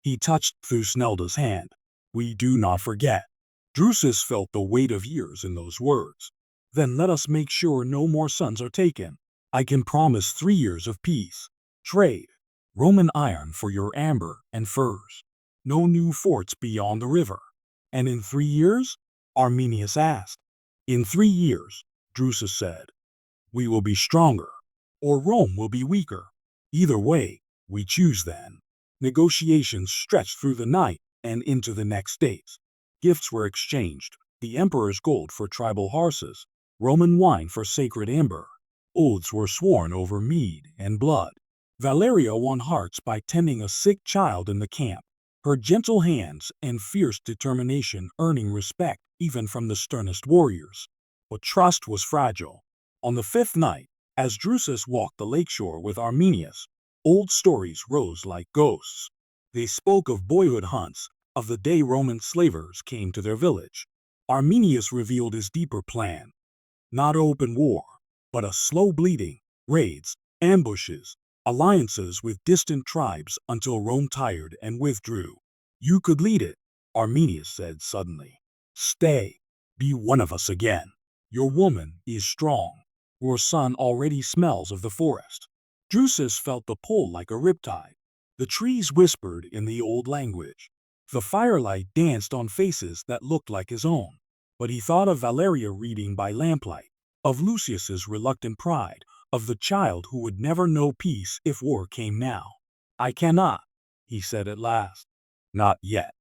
He touched Thusnelda's hand. "We do not forget." Drusus felt the weight of years in those words. "Then let us make sure no more sons are taken. I can promise 3 years of peace. Trade. Roman iron for your amber and furs. No new forts beyond the river." "And in 3 years?" Arminius asked. In 3 years, Drusus said, we will be stronger, or Rome will be weaker. Either way, we choose then. Negotiations stretched through the night and into the next days. Gifts were exchanged, the emperor's gold for tribal horses, Roman wine for sacred amber. Oaths were sworn over mead and blood. Valeria won hearts by tending a sick child in the camp, her gentle hands and fierce determination earning respect even from the sternest warriors. But trust was fragile. On the 5th night, as Drusus walked the lakeshore with Arminius, old stories rose like ghosts. They spoke of boyhood hunts, of the day Roman slavers came to their village. Arminius revealed his deeper plan. Not open war, but a slow bleeding, raids, ambushes, alliances with distant tribes until Rome tired and withdrew. You could lead it, Arminius said suddenly. Stay, be one of us again. Your woman is strong. Your son already smells of the forest. Drusus felt the pull like a riptide. The trees whispered in the old language. The firelight danced on faces that looked like his own. But he thought of Valeria reading by lamplight, of Lucius's reluctant pride, of the child who would never know peace if war came now. I cannot, he said at last. Not yet.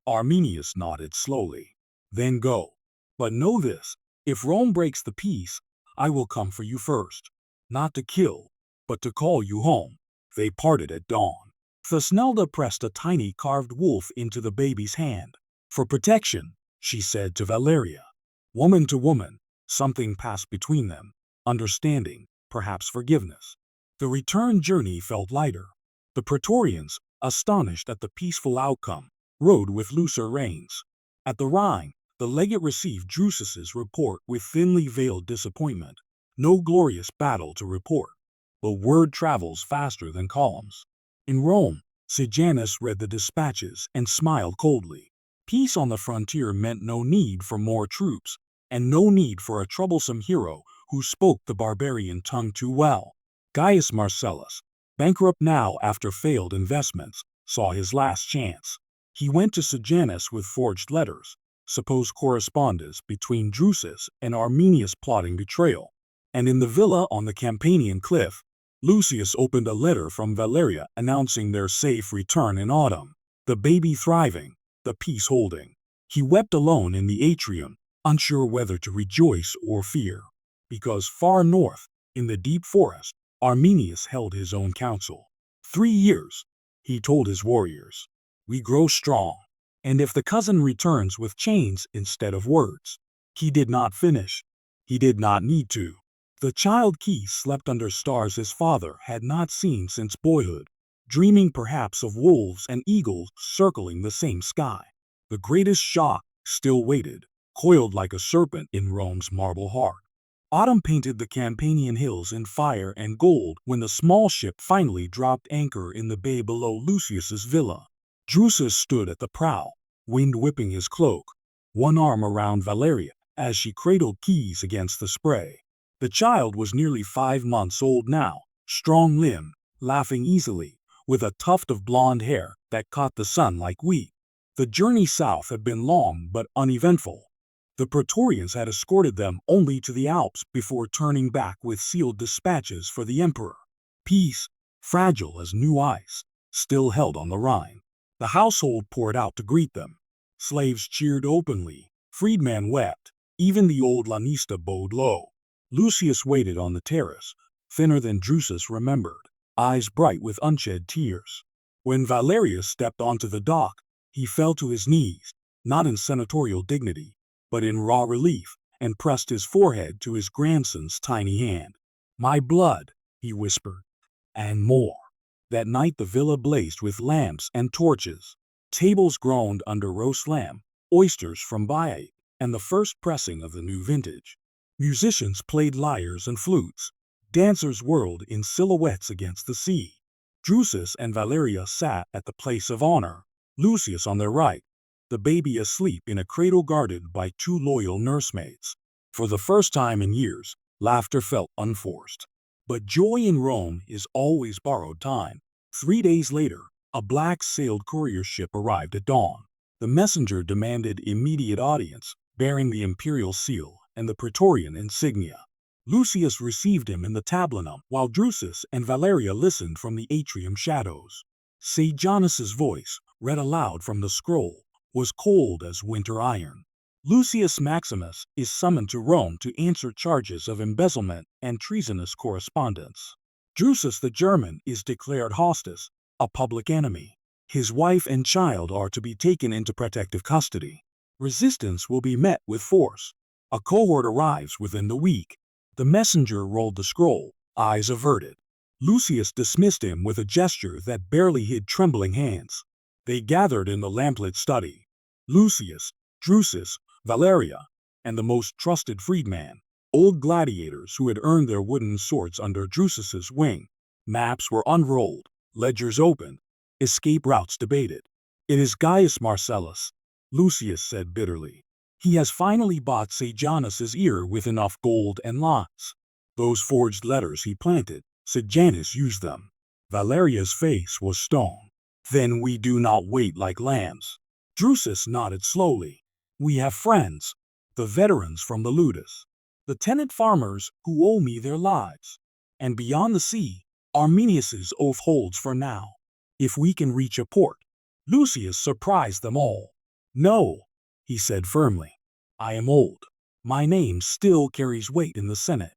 Arminius nodded slowly. Then go. But know this, if Rome breaks the peace, I will come for you first. Not to kill, but to call you home. They parted at dawn. Thusnelda pressed a tiny carved wolf into the baby's hand. For protection, she said to Valeria. Woman to woman, something passed between them, understanding, perhaps forgiveness. The return journey felt lighter. The Praetorians, astonished at the peaceful outcome, rode with looser reins. At the Rhine, the legate received Drusus's report with thinly veiled disappointment. No glorious battle to report. But word travels faster than columns. In Rome, Sejanus read the dispatches and smiled coldly. Peace on the frontier meant no need for more troops, and no need for a troublesome hero who spoke the barbarian tongue too well. Gaius Marcellus, bankrupt now after failed investments, saw his last chance. He went to Sejanus with forged letters, supposed correspondence between Drusus and Arminius plotting betrayal. And in the villa on the Campanian cliff, Lucius opened a letter from Valeria announcing their safe return in autumn, the baby thriving, the peace holding. He wept alone in the atrium, unsure whether to rejoice or fear. Because far north, in the deep forest, Arminius held his own counsel. 3 years, he told his warriors. We grow strong. And if the cousin returns with chains instead of words. He did not finish. He did not need to. The child Keith slept under stars his father had not seen since boyhood, dreaming perhaps of wolves and eagles circling the same sky. The greatest shock still waited, coiled like a serpent in Rome's marble heart. Autumn painted the Campanian hills in fire and gold when the small ship finally dropped anchor in the bay below Lucius's villa. Drusus stood at the prow, wind whipping his cloak, one arm around Valeria as she cradled Keys against the spray. The child was nearly 5 months old now, strong-limbed, laughing easily, with a tuft of blonde hair that caught the sun like wheat. The journey south had been long but uneventful. The Praetorians had escorted them only to the Alps before turning back with sealed dispatches for the emperor. Peace, fragile as new ice, still held on the Rhine. The household poured out to greet them. Slaves cheered openly, freedmen wept, even the old lanista bowed low. Lucius waited on the terrace, thinner than Drusus remembered, eyes bright with unshed tears. When Valeria stepped onto the dock, he fell to his knees, not in senatorial dignity, but in raw relief, and pressed his forehead to his grandson's tiny hand. My blood, he whispered, and more. That night the villa blazed with lamps and torches. Tables groaned under roast lamb, oysters from Baiae, and the first pressing of the new vintage. Musicians played lyres and flutes. Dancers whirled in silhouettes against the sea. Drusus and Valeria sat at the place of honor, Lucius on their right, the baby asleep in a cradle guarded by 2 loyal nursemaids. For the first time in years, laughter felt unforced. But joy in Rome is always borrowed time. 3 days later, a black-sailed courier ship arrived at dawn. The messenger demanded immediate audience, bearing the imperial seal and the Praetorian insignia. Lucius received him in the tablinum, while Drusus and Valeria listened from the atrium shadows. Sejanus's voice, read aloud from the scroll, was cold as winter iron. Lucius Maximus is summoned to Rome to answer charges of embezzlement and treasonous correspondence. Drusus the German is declared hostis, a public enemy. His wife and child are to be taken into protective custody. Resistance will be met with force. A cohort arrives within the week. The messenger rolled the scroll, eyes averted. Lucius dismissed him with a gesture that barely hid trembling hands. They gathered in the lamplit study. Lucius, Drusus, Valeria, and the most trusted freedman, old gladiators who had earned their wooden swords under Drusus's wing. Maps were unrolled, ledgers opened, escape routes debated. "It is Gaius Marcellus," Lucius said bitterly. "He has finally bought Sejanus's ear with enough gold and lies. Those forged letters he planted, Sejanus used them." Valeria's face was stone. "Then we do not wait like lambs." Drusus nodded slowly. "We have friends, the veterans from the ludus, the tenant farmers who owe me their lives. And beyond the sea, Arminius's oath holds for now. If we can reach a port." Lucius surprised them all. "No," he said firmly. "I am old. My name still carries weight in the Senate.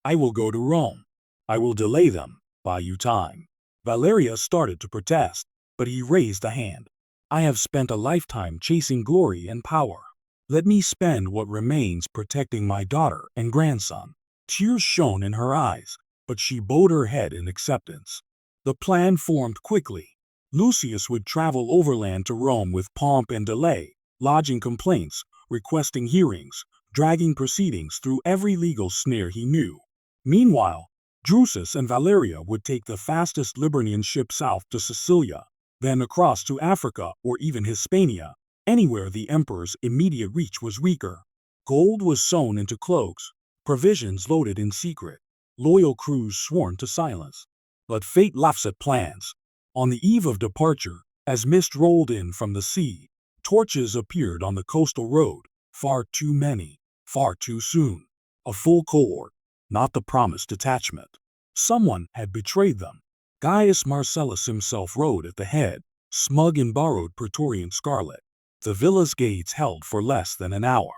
I will go to Rome. I will delay them, buy you time." Valeria started to protest, but he raised a hand. "I have spent a lifetime chasing glory and power. Let me spend what remains protecting my daughter and grandson." Tears shone in her eyes, but she bowed her head in acceptance. The plan formed quickly. Lucius would travel overland to Rome with pomp and delay, lodging complaints, requesting hearings, dragging proceedings through every legal snare he knew. Meanwhile, Drusus and Valeria would take the fastest Liburnian ship south to Sicilia, then across to Africa or even Hispania, anywhere the emperor's immediate reach was weaker. Gold was sewn into cloaks, provisions loaded in secret, loyal crews sworn to silence. But fate laughs at plans. On the eve of departure, as mist rolled in from the sea, torches appeared on the coastal road, far too many, far too soon. A full cohort, not the promised detachment. Someone had betrayed them. Gaius Marcellus himself rode at the head, smug in borrowed Praetorian scarlet. The villa's gates held for less than an hour.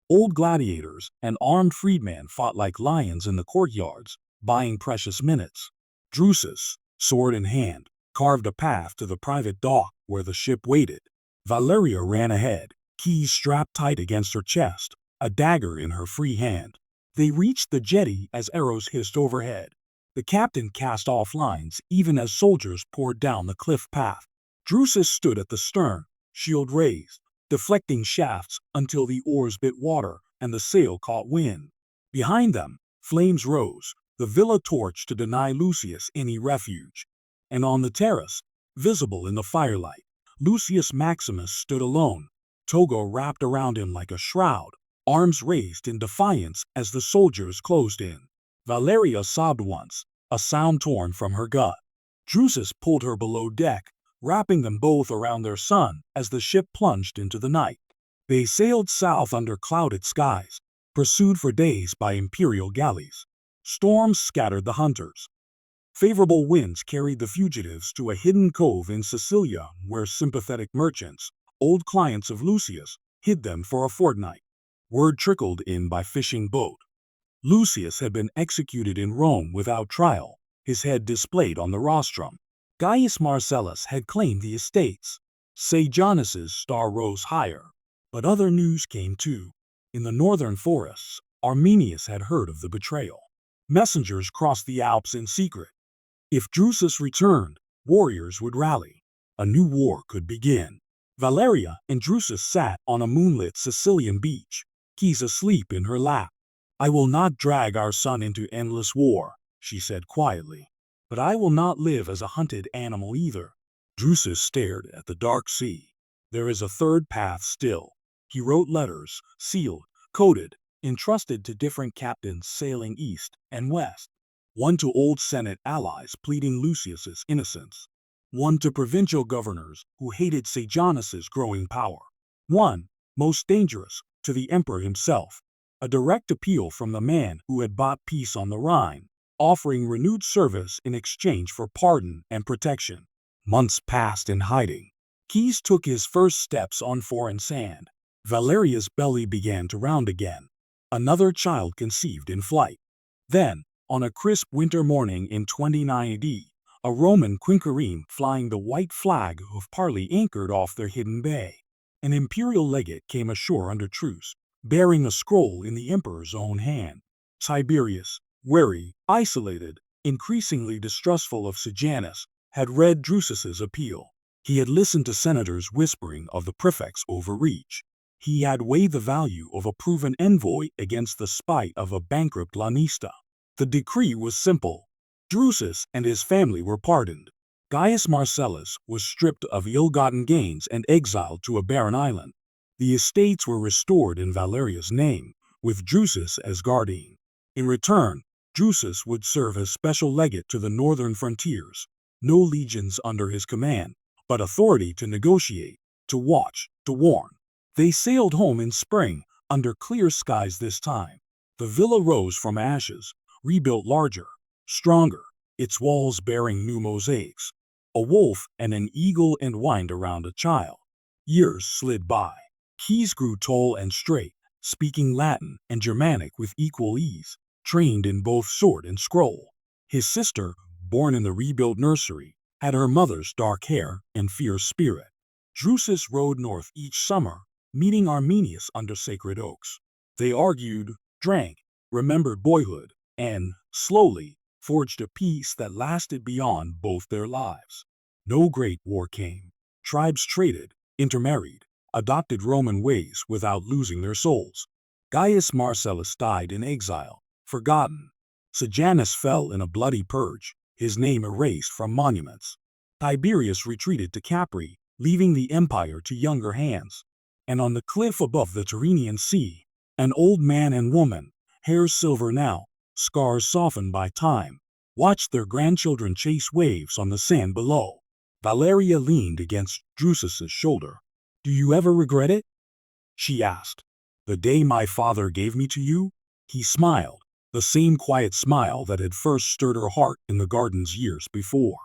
Old gladiators and armed freedmen fought like lions in the courtyards, buying precious minutes. Drusus, sword in hand, carved a path to the private dock where the ship waited. Valeria ran ahead, keys strapped tight against her chest, a dagger in her free hand. They reached the jetty as arrows hissed overhead. The captain cast off lines even as soldiers poured down the cliff path. Drusus stood at the stern, shield raised, deflecting shafts until the oars bit water and the sail caught wind. Behind them, flames rose, the villa torch to deny Lucius any refuge. And on the terrace, visible in the firelight, Lucius Maximus stood alone, toga wrapped around him like a shroud, arms raised in defiance as the soldiers closed in. Valeria sobbed once, a sound torn from her gut. Drusus pulled her below deck, wrapping them both around their son as the ship plunged into the night. They sailed south under clouded skies, pursued for days by Imperial galleys. Storms scattered the hunters. Favorable winds carried the fugitives to a hidden cove in Sicilia where sympathetic merchants, old clients of Lucius, hid them for a fortnight. Word trickled in by fishing boat. Lucius had been executed in Rome without trial, his head displayed on the rostrum. Gaius Marcellus had claimed the estates. Sejanus's star rose higher. But other news came too. In the northern forests, Arminius had heard of the betrayal. Messengers crossed the Alps in secret. If Drusus returned, warriors would rally. A new war could begin. Valeria and Drusus sat on a moonlit Sicilian beach, keys asleep in her lap. "I will not drag our son into endless war," she said quietly. "But I will not live as a hunted animal either." Drusus stared at the dark sea. "There is a third path still." He wrote letters, sealed, coded, entrusted to different captains sailing east and west. One to old Senate allies pleading Lucius's innocence. One to provincial governors who hated Sejanus's growing power. One, most dangerous, to the emperor himself. a direct appeal from the man who had bought peace on the Rhine, offering renewed service in exchange for pardon and protection. Months passed in hiding. Gaius took his first steps on foreign sand. Valeria's belly began to round again. Another child conceived in flight. Then, on a crisp winter morning in 29 AD, a Roman quinquereme flying the white flag of Parley anchored off their hidden bay. An imperial legate came ashore under truce, bearing a scroll in the emperor's own hand. Tiberius, wary, isolated, increasingly distrustful of Sejanus, had read Drusus's appeal. He had listened to senators whispering of the prefect's overreach. He had weighed the value of a proven envoy against the spite of a bankrupt lanista. The decree was simple. Drusus and his family were pardoned. Gaius Marcellus was stripped of ill-gotten gains and exiled to a barren island. The estates were restored in Valeria's name, with Drusus as guardian. In return, Drusus would serve as special legate to the northern frontiers. No legions under his command, but authority to negotiate, to watch, to warn. They sailed home in spring, under clear skies this time. The villa rose from ashes, rebuilt larger, stronger, its walls bearing new mosaics. A wolf and an eagle entwined around a child. Years slid by. Gaius grew tall and straight, speaking Latin and Germanic with equal ease, trained in both sword and scroll. His sister, born in the rebuilt nursery, had her mother's dark hair and fierce spirit. Drusus rode north each summer, meeting Arminius under sacred oaks. They argued, drank, remembered boyhood, and, slowly, forged a peace that lasted beyond both their lives. No great war came. Tribes traded, intermarried, adopted Roman ways without losing their souls. Gaius Marcellus died in exile, forgotten. Sejanus fell in a bloody purge, his name erased from monuments. Tiberius retreated to Capri, leaving the empire to younger hands. And on the cliff above the Tyrrhenian Sea, an old man and woman, hair silver now, scars softened by time, watched their grandchildren chase waves on the sand below. Valeria leaned against Drusus's shoulder. "Do you ever regret it?" she asked. "The day my father gave me to you?" He smiled, the same quiet smile that had first stirred her heart in the gardens years before.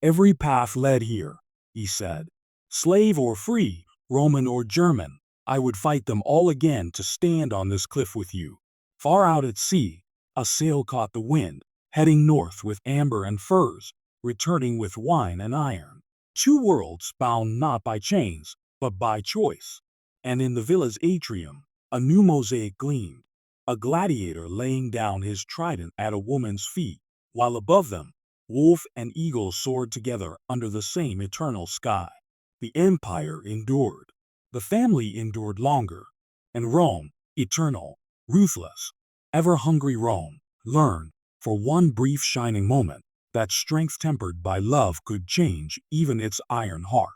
"Every path led here," he said. "Slave or free, Roman or German, I would fight them all again to stand on this cliff with you." Far out at sea, a sail caught the wind, heading north with amber and furs, returning with wine and iron. Two worlds bound not by chains, but by choice. And in the villa's atrium, a new mosaic gleamed, a gladiator laying down his trident at a woman's feet, while above them, wolf and eagle soared together under the same eternal sky. The empire endured. The family endured longer. And Rome, eternal, ruthless, ever-hungry Rome, learned, for one brief shining moment, that strength tempered by love could change even its iron heart.